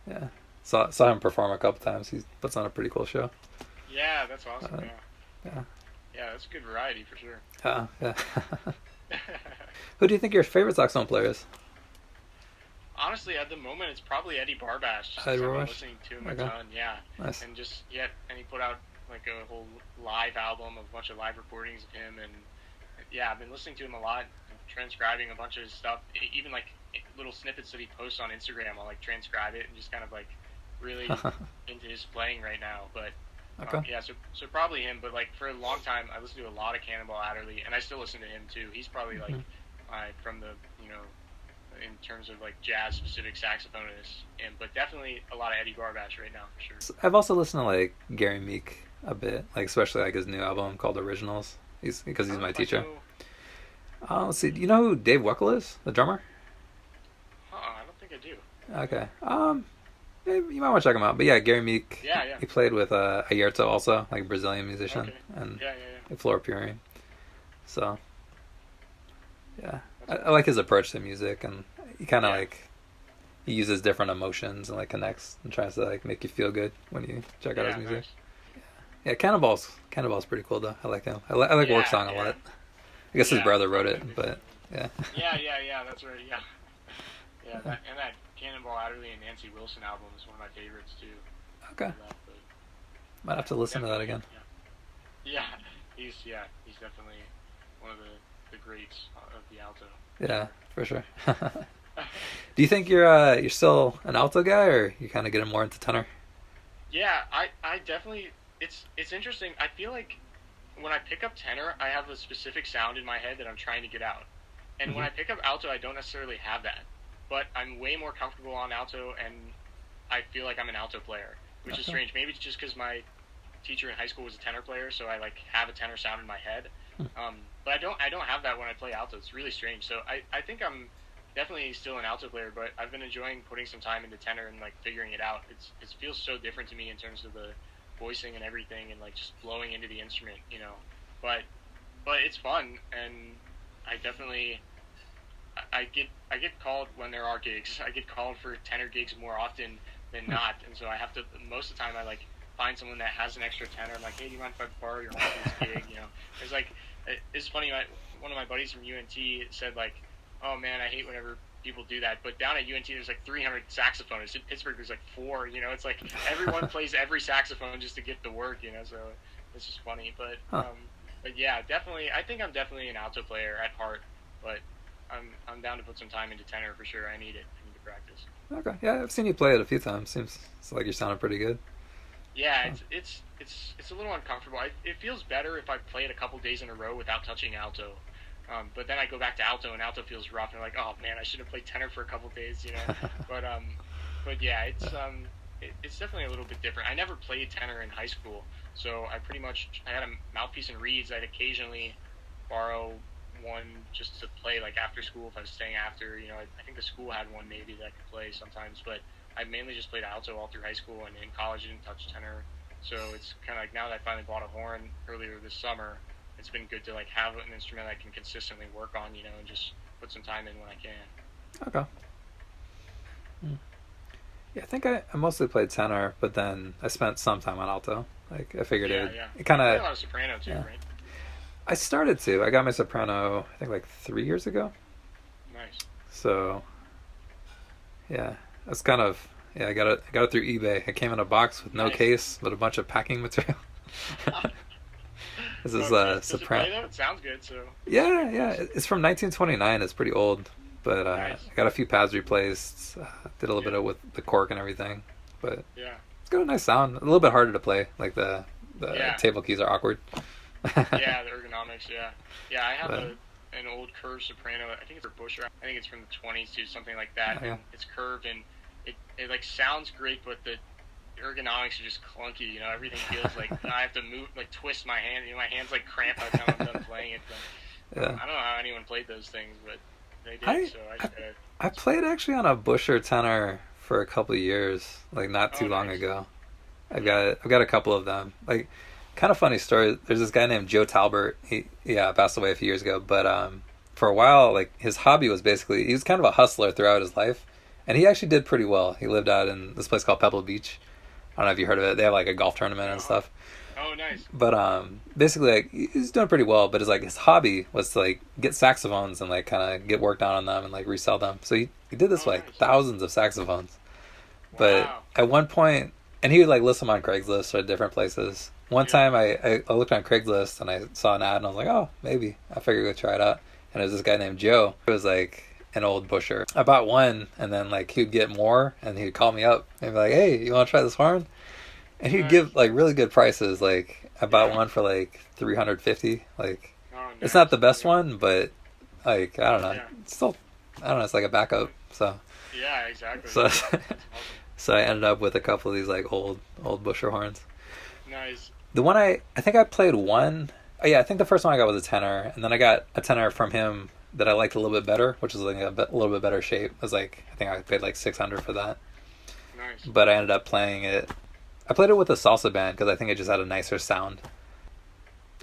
Yeah. Saw him perform a couple times. He puts on a pretty cool show. Yeah, that's awesome. Yeah. Yeah, that's a good variety for sure. Yeah. Who do you think your favorite saxophone player is? Honestly, at the moment, it's probably Eddie Barbash. Just 'cause Eddie I've been Barbash? listening to him a Okay. ton, yeah. Nice. And he put out like a whole live album of a bunch of live recordings of him, and yeah, I've been listening to him a lot, and transcribing a bunch of his stuff, even like little snippets that he posts on Instagram. I'll like transcribe it and just kind of like really into his playing right now. But Okay. yeah, so probably him. But like for a long time, I listened to a lot of Cannonball Adderley, and I still listen to him too. He's probably like from the in terms of like jazz specific saxophonists, and but definitely a lot of Eddie Garbash right now for sure. I've also listened to like Gary Meek a bit, like especially like his new album called Originals. Because he's my teacher. Let's see. Do you know who Dave Weckl is? The drummer? I don't think I do. Okay. You might want to check him out. But yeah, Gary Meek. Yeah. He played with Ayrton also, like a Brazilian musician, Okay. and Yeah. Flora Purin. So yeah, I like his approach to music, and he kind of like he uses different emotions and like connects and tries to like make you feel good when you check out his music. Nice. Yeah, Cannonball's pretty cool though. I like him. I like Work Song a lot. I guess his brother wrote it, but yeah. Yeah, that's right. Yeah. That Cannonball Adderley and Nancy Wilson album is one of my favorites too. Okay. Might have to listen to that again. Yeah, he's definitely one of the greats of the alto. Yeah, for sure. Do you think you're still an alto guy, or you kind of getting more into tenor? Yeah, I definitely. It's interesting. I feel like when I pick up tenor, I have a specific sound in my head that I'm trying to get out, and when I pick up alto, I don't necessarily have that. But I'm way more comfortable on alto, and I feel like I'm an alto player, which is strange. Maybe it's just because my teacher in high school was a tenor player, so I like have a tenor sound in my head. But I don't have that when I play alto. It's really strange. So I think I'm definitely still an alto player, but I've been enjoying putting some time into tenor and like figuring it out. It feels so different to me in terms of the voicing and everything, and like just blowing into the instrument, you know. But it's fun, and I definitely I get called when there are gigs. I get called for tenor gigs more often than not, and so I have to most of the time I like find someone that has an extra tenor. I'm like, hey, do you mind if I borrow your horn for this gig? You know, it's funny. One of my buddies from UNT said like, oh man, I hate whenever people do that. But down at UNT, there's like 300 saxophonists. In Pittsburgh, there's like 4. You know, it's like everyone plays every saxophone just to get the work. You know, so it's just funny. But yeah, definitely, I think I'm definitely an alto player at heart. But I'm down to put some time into tenor for sure. I need it. I need to practice. Okay, yeah, I've seen you play it a few times. Seems like you're sounding pretty good. Yeah, it's a little uncomfortable. It feels better if I play it a couple days in a row without touching alto. But then I go back to alto, and alto feels rough, and I'm like, oh man, I should have played tenor for a couple days, you know. But yeah, it's definitely a little bit different. I never played tenor in high school, so I had a mouthpiece and reeds. I'd occasionally borrow one just to play like after school if I was staying after. You know, I think the school had one maybe that I could play sometimes, but I mainly just played alto all through high school, and in college I didn't touch tenor. So it's kind of like now that I finally bought a horn earlier this summer, it's been good to like have an instrument I can consistently work on, you know, and just put some time in when I can. Okay. Yeah, I think I mostly played tenor, but then I spent some time on alto. Like I figured it kind of. A lot of soprano too, right? I started to. I got my soprano, I think like 3 years ago. Nice. So, yeah, that's kind of I got it through eBay. It came in a box with no case, but a bunch of packing material. This is soprano. It, it sounds good. So. Yeah, it's from 1929. It's pretty old, but I got a few pads replaced. Did a little bit of with the cork and everything, but it's got a nice sound. A little bit harder to play. Like the table keys are awkward. Yeah, the ergonomics. Yeah. I have an old curved soprano. I think it's a Busher. I think it's from the 20s to something like that. Oh, yeah. And it's curved and it like sounds great, but the ergonomics are just clunky. You know, everything feels like I have to move, like twist my hand. You know, my hands like cramp by the time I'm done playing it. But, I don't know how anyone played those things, but they did. I played actually on a Busher tenor for a couple of years, like not too long ago. I've got a couple of them. Like, kind of funny story. There's this guy named Joe Talbert. He passed away a few years ago, but for a while, like his hobby was basically he was kind of a hustler throughout his life, and he actually did pretty well. He lived out in this place called Pebble Beach. I don't know if you heard of it. They have like a golf tournament and stuff. Oh, nice. But basically, like he's doing pretty well. But his hobby was to like get saxophones and like kind of get work done on them and like resell them. So he did this for like thousands of saxophones. But at one point, and he would like list them on Craigslist or different places. One time I looked on Craigslist and I saw an ad and I was like, oh, maybe. I figured we'd try it out. And it was this guy named Joe. It was like an old Busher. I bought one and then like he'd get more and he'd call me up and be like, hey, you want to try this horn? And he'd give like really good prices. Like I bought one for like $350. Like it's not the best one, but like I don't know, it's still I don't know, it's like a backup. So Yeah, exactly. so That's awesome. so I ended up with a couple of these like old Busher horns. Nice. The one I think I played one. Oh yeah, I think the first one I got was a tenor, and then I got a tenor from him that I liked a little bit better, which was like a little bit better shape. It was like I think I paid like 600 for that, Nice. but I ended up playing it. I played it with a salsa band because I think it just had a nicer sound.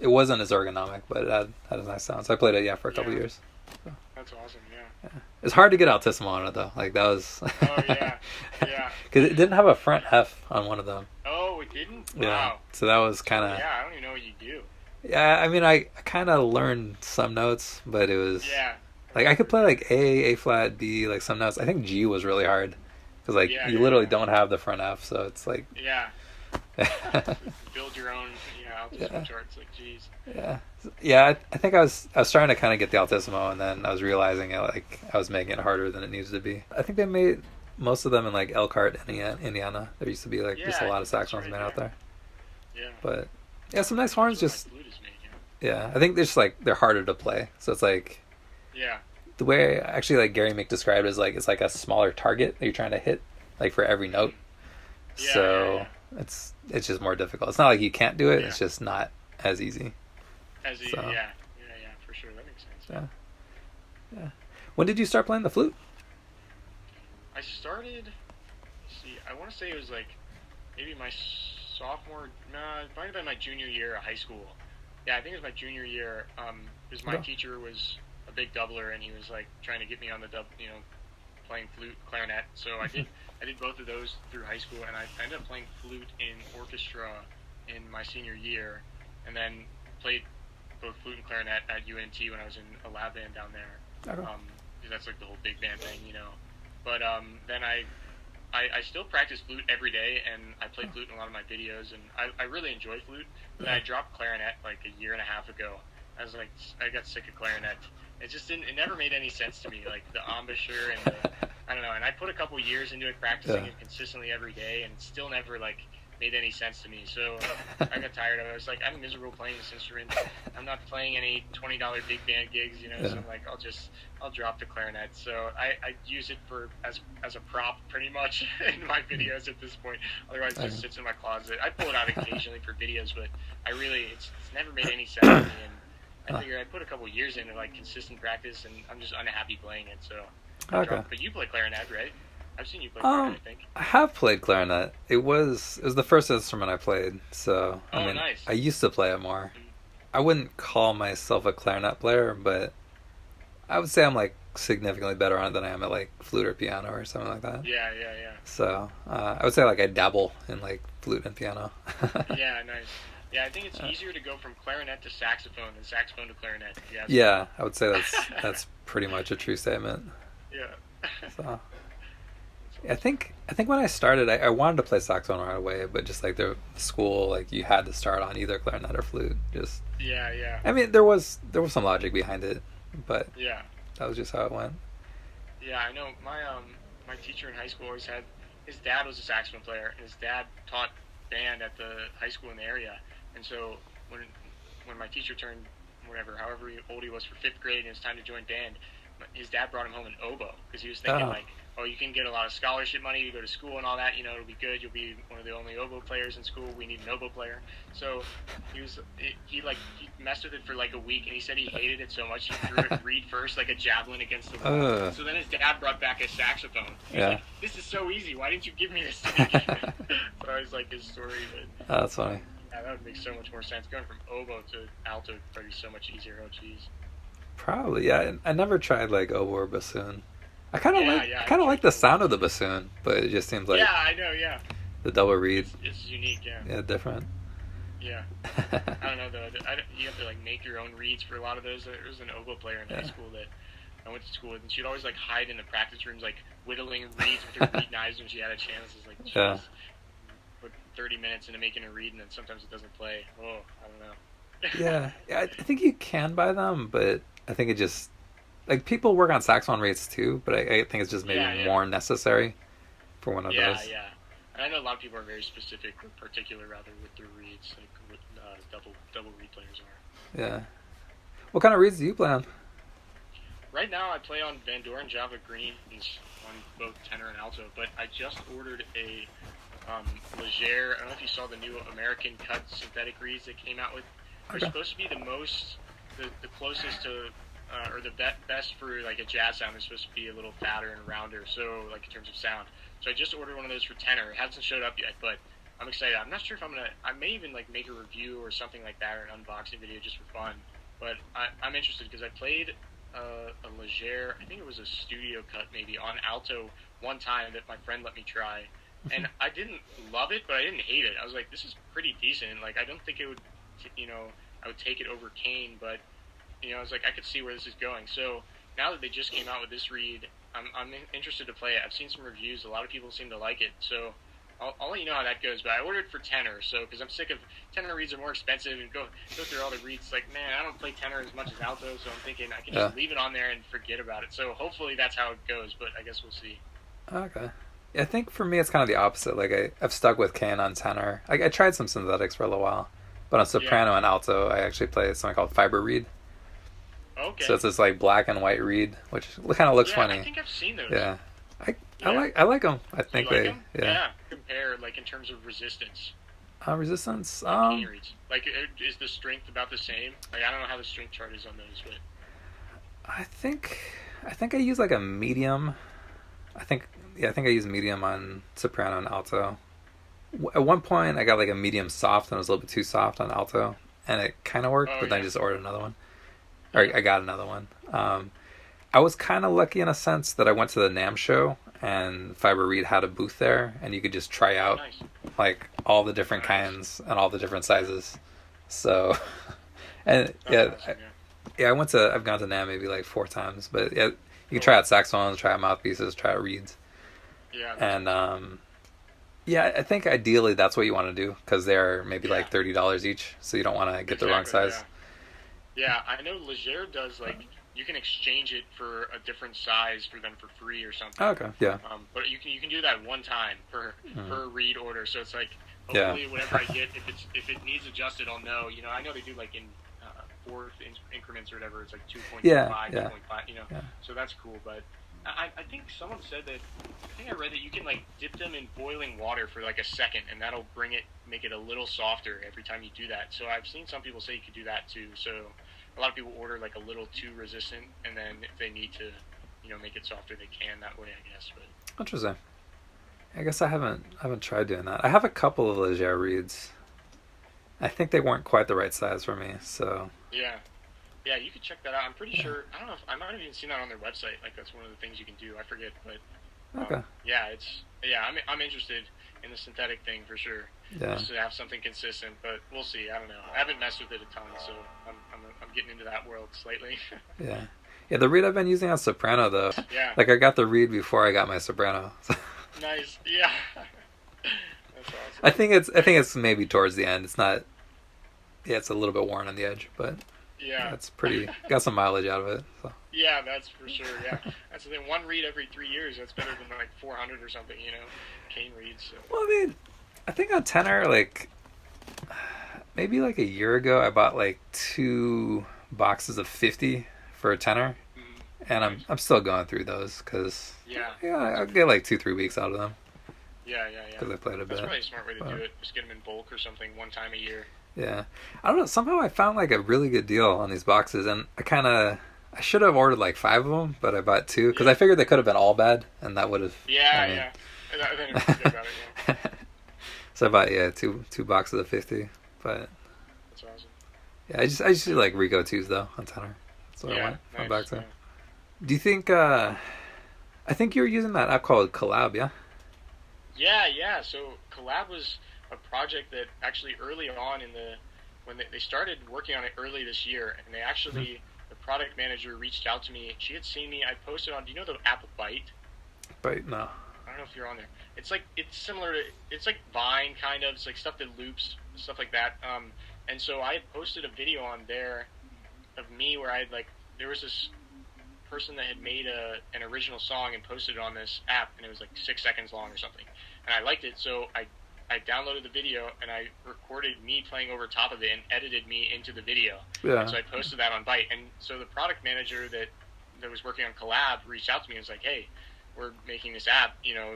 It wasn't as ergonomic, but it had a nice sound. So I played it for a couple years. So. That's awesome. Yeah. It's hard to get Altissimo on it though. Like that was. Oh yeah. Yeah. Because it didn't have a front F on one of them. Oh, it didn't. Wow. Yeah. So that was kind of. Yeah, I don't even know what you do. Yeah, I mean, I kind of learned some notes, but it was. Yeah. Like I could play like A flat, B, like some notes. I think G was really hard because like you literally don't have the front F, so it's like. Yeah. Build your own, Altissimo charts. Like, geez. Yeah. I think I was trying to kind of get the Altissimo, and then I was realizing like I was making it harder than it needed to be. I think they made most of them in like Elkhart, Indiana. There used to be like just a lot of saxophones made out there. Yeah. But yeah, some nice horns. Just yeah, I think they're just like they're harder to play. So it's like the way actually like Gary Mick described it is like it's like a smaller target that you're trying to hit like for every note. It's just more difficult. It's not like you can't do it. It's just not as easy. Yeah, for sure. That makes sense. Yeah. When did you start playing the flute? I started. I want to say it was like maybe my sophomore. Nah, it might have been my junior year of high school. Yeah, I think it was my junior year. Because my teacher was a big doubler, and he was like trying to get me on the playing flute, clarinet. So I did both of those through high school, and I ended up playing flute in orchestra in my senior year, and then played both flute and clarinet at UNT when I was in a lab band down there. Okay. Because that's like the whole big band thing, But then I still practice flute every day, and I play flute in a lot of my videos, and I really enjoy flute. But then I dropped clarinet like a year and a half ago. I got sick of clarinet. It just didn't. It never made any sense to me. Like the embouchure and I don't know. And I put a couple years into it, practicing it consistently every day, and it still never like made any sense to me. So I got tired of it. I was like, I'm miserable playing this instrument. I'm not playing any $20 big band gigs, So I'm like, I'll drop the clarinet. So I use it as a prop pretty much in my videos at this point. Otherwise, it just sits in my closet. I pull it out occasionally for videos, but it's never made any sense to me. And I figure I put a couple years into like consistent practice, and I'm just unhappy playing it. So but you play clarinet, right? I've seen you play clarinet, I think. I have played clarinet. It was the first instrument I played, so I mean, nice. I used to play it more. I wouldn't call myself a clarinet player, but I would say I'm like significantly better on it than I am at like flute or piano or something like that. Yeah. So I would say like I dabble in like flute and piano. Yeah, nice. Yeah, I think it's easier to go from clarinet to saxophone than saxophone to clarinet. Yeah, I would say that's pretty much a true statement. Yeah. So. I think when I started, I wanted to play saxophone right away, but just like the school, like you had to start on either clarinet or flute. Just I mean, there was some logic behind it, but that was just how it went. Yeah, I know. My teacher in high school always had his dad was a saxophone player, and his dad taught band at the high school in the area, and so when my teacher turned however old he was for 5th grade, and it was time to join band, his dad brought him home an oboe because he was thinking you can get a lot of scholarship money to go to school and all that. It'll be good. You'll be one of the only oboe players in school. We need an oboe player. So he messed with it for like a week, and he said he hated it so much he threw it reed first like a javelin against the wall. So then his dad brought back a saxophone. He's like, this is so easy. Why didn't you give me this to begin with? So I was like his story. But that's funny. Yeah, that would make so much more sense. Going from oboe to alto would probably be so much easier. Oh, jeez. Probably, yeah. I never tried like oboe or bassoon. I kind of like the sound of the bassoon, but it just seems like I know, the double reed. It's unique, yeah, different. Yeah, I don't know though. You have to like make your own reeds for a lot of those. There was an oboe player in high school that I went to school with, and she'd always like hide in the practice rooms, like whittling reeds with her reed knives when she had a chance. It's like, geez, put 30 minutes into making a reed, and then sometimes it doesn't play. Oh, I don't know. yeah, I think you can buy them, but I think it just like people work on saxophone reeds too, but I think it's just maybe more necessary for one of those. Yeah. And I know a lot of people are very specific or particular rather with their reeds, like what double reed players are. Yeah. What kind of reeds do you play on? right now I play on Van Doren Java Greens on both tenor and alto, but I just ordered a Leger. I don't know if you saw the new American cut synthetic reeds that came out with. They're supposed to be the closest to, or the best for like a jazz sound. They're supposed to be a little fatter and rounder, so like in terms of sound. So I just ordered one of those for tenor. It hasn't showed up yet, but I'm excited. I'm not sure if I may even like make a review or something like that, or an unboxing video just for fun. But I'm interested because I played a Leger, I think it was a studio cut maybe, on alto one time that my friend let me try. And I didn't love it, but I didn't hate it. I was like, this is pretty decent. Like, I don't think it would, I would take it over Kane, but, I was like, I could see where this is going. So now that they just came out with this reed, I'm interested to play it. I've seen some reviews. A lot of people seem to like it. So I'll let you know how that goes. But I ordered for tenor, so because I'm sick of tenor reeds are more expensive and go through all the reeds. Like, man, I don't play tenor as much as alto, so I'm thinking I can just leave it on there and forget about it. So hopefully that's how it goes. But I guess we'll see. Okay. I think for me it's kind of the opposite. Like I've stuck with Kane on tenor. I tried some synthetics for a little while, but on soprano and alto I actually play something called fiber reed. Okay. So it's this like black and white reed, which kind of looks funny. I think I've seen those. Yeah. I like them. I think you like they them? yeah. Compare like in terms of resistance. Resistance. Kane reeds. Like, is the strength about the same? Like, I don't know how the strength chart is on those, but I think I use like a medium. I think I use medium on soprano and alto. At one point, I got like a medium soft, and it was a little bit too soft on alto, and it kind of worked. But then I just ordered another one, or I got another one. I was kind of lucky in a sense that I went to the NAMM show, and Fiber Reed had a booth there, and you could just try out like all the different kinds and all the different sizes. So, and I've gone to NAMM maybe like 4 times, but yeah, you can try out saxophones, try out mouthpieces, try out reeds. Yeah. And I think ideally that's what you want to do, because they're maybe like $30 each, so you don't want to get the wrong size. Yeah, I know Leger does like you can exchange it for a different size for them for free or something. Okay, yeah. But you can do that one time per reed order, so it's like hopefully whatever I get, if it needs adjusted, I'll know. I know they do like in fourth increments or whatever. It's like 2.5, 2.5. So that's cool, but. I think someone said that. I think I read that you can like dip them in boiling water for like a second, and that'll make it a little softer every time you do that. So I've seen some people say you could do that too. So a lot of people order like a little too resistant, and then if they need to, make it softer, they can that way, I guess. But interesting. I guess I haven't tried doing that. I have a couple of Leger reeds. I think they weren't quite the right size for me. So yeah, you could check that out. I'm pretty sure. I don't know if I might have even seen that on their website. Like that's one of the things you can do. I forget, but I'm interested in the synthetic thing for sure. Yeah. Just to have something consistent, but we'll see. I don't know. I haven't messed with it a ton, so I'm getting into that world slightly. Yeah. The reed I've been using on soprano though. Yeah. Like I got the reed before I got my soprano. Nice. Yeah. That's awesome. I think it's maybe towards the end. It's not. Yeah, it's a little bit worn on the edge, but. Yeah, it's pretty. Got some mileage out of it. So. Yeah, that's for sure. Yeah, that's the thing. One reed every 3 years. That's better than like 400 or something. Cane reeds. So. Well, I mean, I think on tenor, like maybe like a year ago, I bought like 2 boxes of 50 for a tenor, and I'm still going through those because I'll get like 2-3 weeks out of them. Yeah. Because I played a bit. That's probably a smart way to do it. Just get them in bulk or something one time a year. Yeah. I don't know. Somehow I found like a really good deal on these boxes, and I should have ordered like 5 of them, but I bought 2 because I figured they could have been all bad, and that would have. Yeah. So I bought 2 boxes of 50, but. That's awesome. Yeah, I just do like Rico 2s though on tenor. That's what I went back to. Yeah. Do you think? I think you were using that app called Collab, yeah? Yeah. So Collab was a project that actually early on when they started working on it early this year, and they actually the product manager reached out to me. She had seen me. I posted on. Do you know the app Byte? Byte, no. I don't know if you're on there. It's similar to like Vine kind of. It's like stuff that loops, stuff like that. And so I had posted a video on there of me where there was this person that had made an original song and posted it on this app, and it was like 6 seconds long or something, and I liked it, so I downloaded the video and I recorded me playing over top of it and edited me into the video. Yeah. And so I posted that on Byte. And so the product manager that that was working on Collab reached out to me and was like, hey, we're making this app, you know,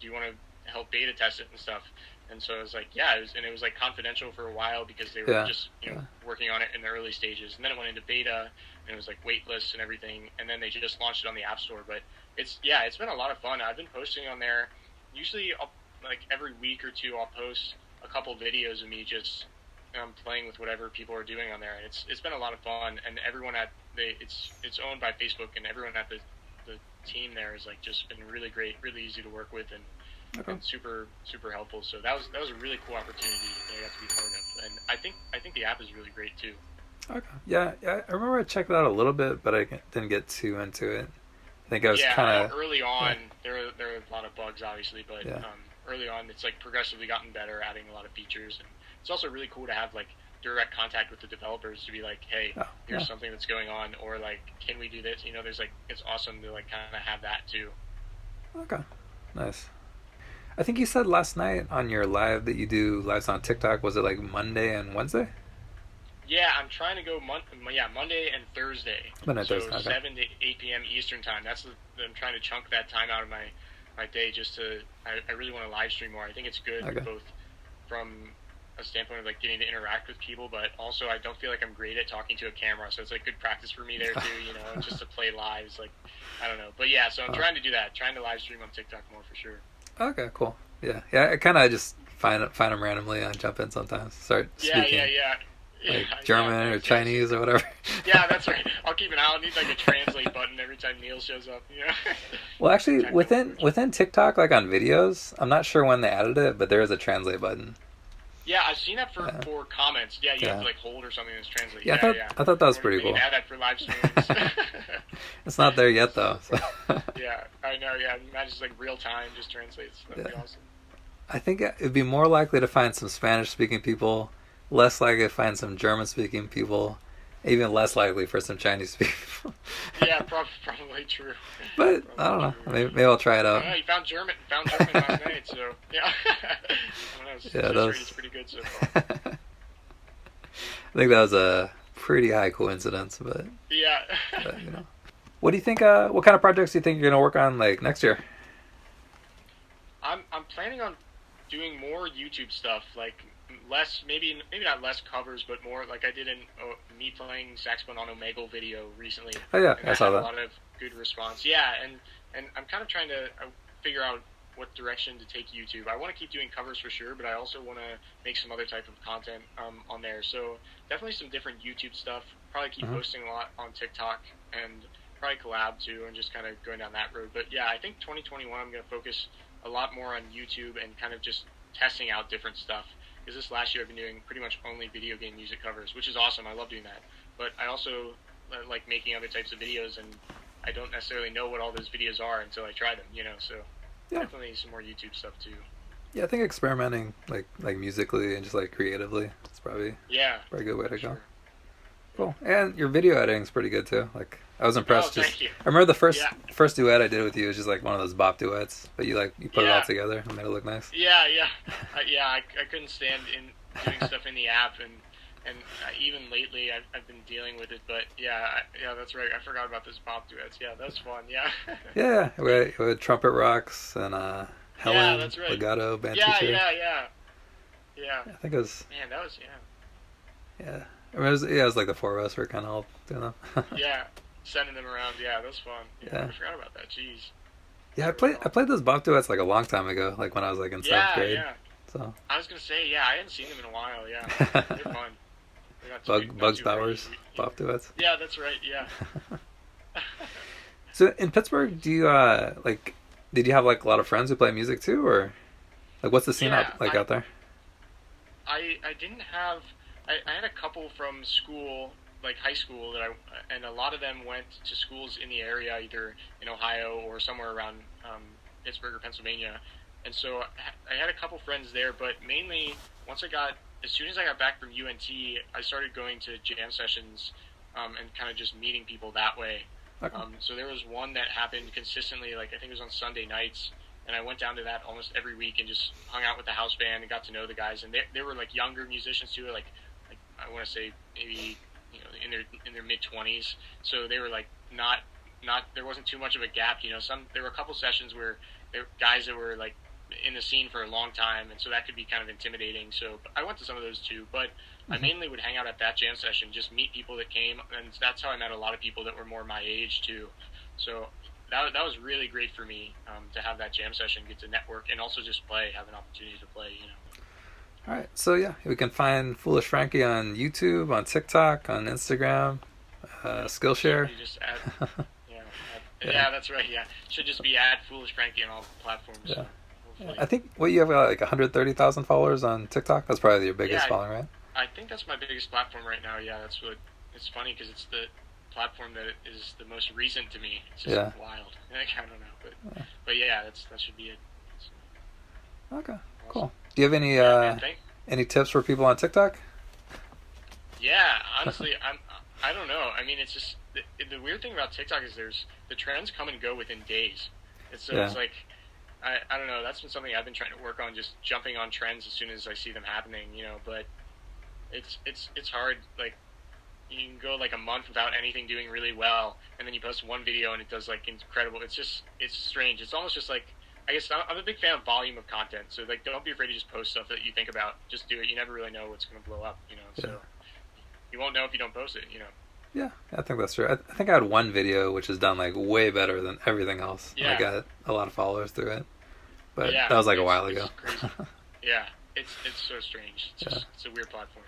do you want to help beta test it and stuff? And so I was like, yeah, it was like confidential for a while because they were just, you know, working on it in the early stages. And then it went into beta and it was like wait lists and everything. And then they just launched it on the App Store. But it's been a lot of fun. I've been posting on there. Usually, like every week or two, I'll post a couple videos of me just playing with whatever people are doing on there. And it's been a lot of fun. And everyone it's owned by Facebook, and everyone at the team there has like just been really great, really easy to work with, and super super helpful. So that was a really cool opportunity that I got to be part of, and I think the app is really great too. Okay, yeah, I remember I checked it out a little bit, but I didn't get too into it. I think I was kind of early on. There are a lot of bugs, obviously, but early on it's like progressively gotten better, adding a lot of features, and it's also really cool to have like direct contact with the developers to be like, hey, here's something that's going on, or like, can we do this? You know, there's like, it's awesome to like kind of have that too. Okay, nice. I think you said last night on your live that you do lives on TikTok. Was it like Monday and Wednesday? Yeah, I'm trying to go Monday and Thursday. Thursday, 7 to 8 p.m. Eastern time. I'm trying to chunk that time out of my day just to. I really want to live stream more. I think it's good both from a standpoint of like getting to interact with people, but also I don't feel like I'm great at talking to a camera, so it's like good practice for me there too. You know, just to play lives. Like I don't know, but yeah. So I'm trying to do that. Trying to live stream on TikTok more for sure. Okay, cool. Yeah. I kind of just find them randomly and jump in sometimes. Start speaking. Like German or Chinese or whatever. Yeah, that's right. I'll keep an eye. I'll need like a translate button every time Neal shows up. You know? Well, actually, within TikTok, like on videos, I'm not sure when they added it, but there is a translate button. Yeah, I've seen that for comments. Yeah, you have to like hold or something that's translate. Yeah, I thought that was pretty cool. Add that for live streams. It's not there yet though. So. Yeah, I know. Yeah, imagine just like real time just translates. That'd be awesome. I think it'd be more likely to find some Spanish-speaking people, less likely to find some German-speaking people, even less likely for some Chinese-speaking people. Yeah, probably true. But I don't know. Maybe I'll try it out. You found German last night, so yeah. I don't know. It's pretty good so far. I think that was a pretty high coincidence, but yeah. But, you know. What do you think? What kind of projects do you think you're gonna work on like next year? I'm planning on doing more YouTube stuff, like less, maybe not less covers, but more like I did in me playing saxophone on Omegle video recently. Oh yeah, and I saw that. A lot of good response. Yeah, and I'm kind of trying to figure out what direction to take YouTube. I want to keep doing covers for sure, but I also want to make some other type of content on there. So definitely some different YouTube stuff. Probably keep posting a lot on TikTok and probably collab too, and just kind of going down that road. But yeah, I think 2021 I'm going to focus a lot more on YouTube and kind of just testing out different stuff. Because this last year I've been doing pretty much only video game music covers, which is awesome. I love doing that. But I also like making other types of videos, and I don't necessarily know what all those videos are until I try them, you know. So definitely some more YouTube stuff too. Yeah, I think experimenting like musically and just like creatively, it's probably a good way to go. Sure. Cool. And your video editing is pretty good too. Like I was impressed. Thank you. I remember the first duet I did with you was just like one of those bop duets, but you put it all together and made it look nice. Yeah. I couldn't stand in doing stuff in the app, and even lately I've been dealing with it. But yeah, that's right. I forgot about those bop duets. Yeah, that's fun. Yeah. Yeah, we had trumpet rocks and Helen, that's right. legato, band teacher. Yeah. I think it was. Man, that was Yeah. I mean, it was like the four of us were kind of all doing them. Yeah, sending them around. Yeah, that was fun. Yeah, I forgot about that. Jeez. Yeah, I played those bop duets like a long time ago, like when I was like in 7th grade. Yeah. So. I was gonna say, I hadn't seen them in a while. Yeah, they're fun. Bugs Bowers bop duets. Yeah, that's right. Yeah. So in Pittsburgh, do you did you have like a lot of friends who play music too, or like what's the scene out there? I didn't have. I had a couple from school, like high school, and a lot of them went to schools in the area, either in Ohio or somewhere around Pittsburgh or Pennsylvania. And so I had a couple friends there, but mainly as soon as I got back from UNT, I started going to jam sessions and kind of just meeting people that way. Okay. So there was one that happened consistently, like I think it was on Sunday nights, and I went down to that almost every week and just hung out with the house band and got to know the guys. And they were like younger musicians too, like I want to say maybe in their mid-20s. So they were like not there wasn't too much of a gap. You know, there were a couple sessions where there were guys that were like in the scene for a long time, and so that could be kind of intimidating. So I went to some of those too, but I mainly would hang out at that jam session, just meet people that came, and that's how I met a lot of people that were more my age too. So that was really great for me, to have that jam session, get to network, and also just have an opportunity to play. You know. All right, so yeah, we can find Foolish Frankie on YouTube, on TikTok, on Instagram, Skillshare. You just add, yeah, that's right. Yeah, should just be Foolish Frankie on all platforms. Yeah. I think you have like 130,000 followers on TikTok. That's probably your biggest following, right? I think that's my biggest platform right now. Yeah, that's what. It's funny because it's the platform that is the most recent to me. It's just wild. I don't know, but yeah, that should be it. So, okay, awesome. Cool. Do you have any tips for people on TikTok? Yeah, honestly, I don't know. I mean, it's just the weird thing about TikTok is the trends come and go within days. It's like I don't know. That's been something I've been trying to work on, just jumping on trends as soon as I see them happening. You know, but it's hard. Like you can go like a month without anything doing really well, and then you post one video and it does like incredible. It's strange. It's almost just like, I guess I'm a big fan of volume of content. So like, don't be afraid to just post stuff that you think about. Just do it. You never really know what's going to blow up. You know, so you won't know if you don't post it. You know. Yeah, I think that's true. I think I had one video which is done like way better than everything else. Yeah. I got a lot of followers through it, but that was like a while ago. Crazy. Yeah, it's so strange. It's a weird platform.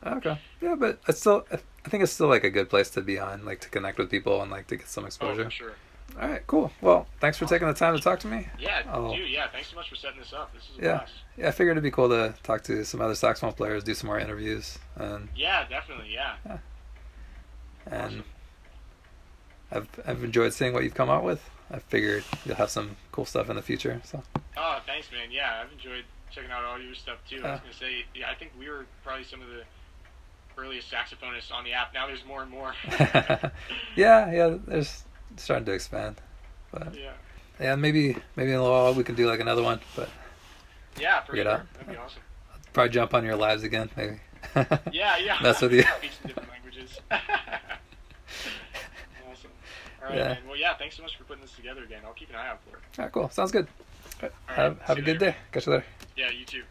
Okay. Yeah, but I think it's still like a good place to be on, like to connect with people and like to get some exposure. Oh, for sure. All right, cool. Well, thanks for taking the time to talk to me. Yeah, dude. Yeah, thanks so much for setting this up. This is a blast. Yeah, I figured it'd be cool to talk to some other saxophone players, do some more interviews, and yeah, definitely, yeah. And awesome. I've enjoyed seeing what you've come out with. I figured you'll have some cool stuff in the future. So. Oh, thanks, man. Yeah, I've enjoyed checking out all your stuff too. I was gonna say, I think we were probably some of the earliest saxophonists on the app. Now there's more and more. yeah, there's starting to expand. But yeah, maybe in a little while we can do like another one. But yeah, for sure. That'd be awesome. I'll probably jump on your lives again, maybe. Yeah. Mess with you. Speak some different languages. Awesome. All right, man. Well, yeah, thanks so much for putting this together again. I'll keep an eye out for it. All right, cool. Sounds good. All right, have a good day. Catch you later. Yeah, you too.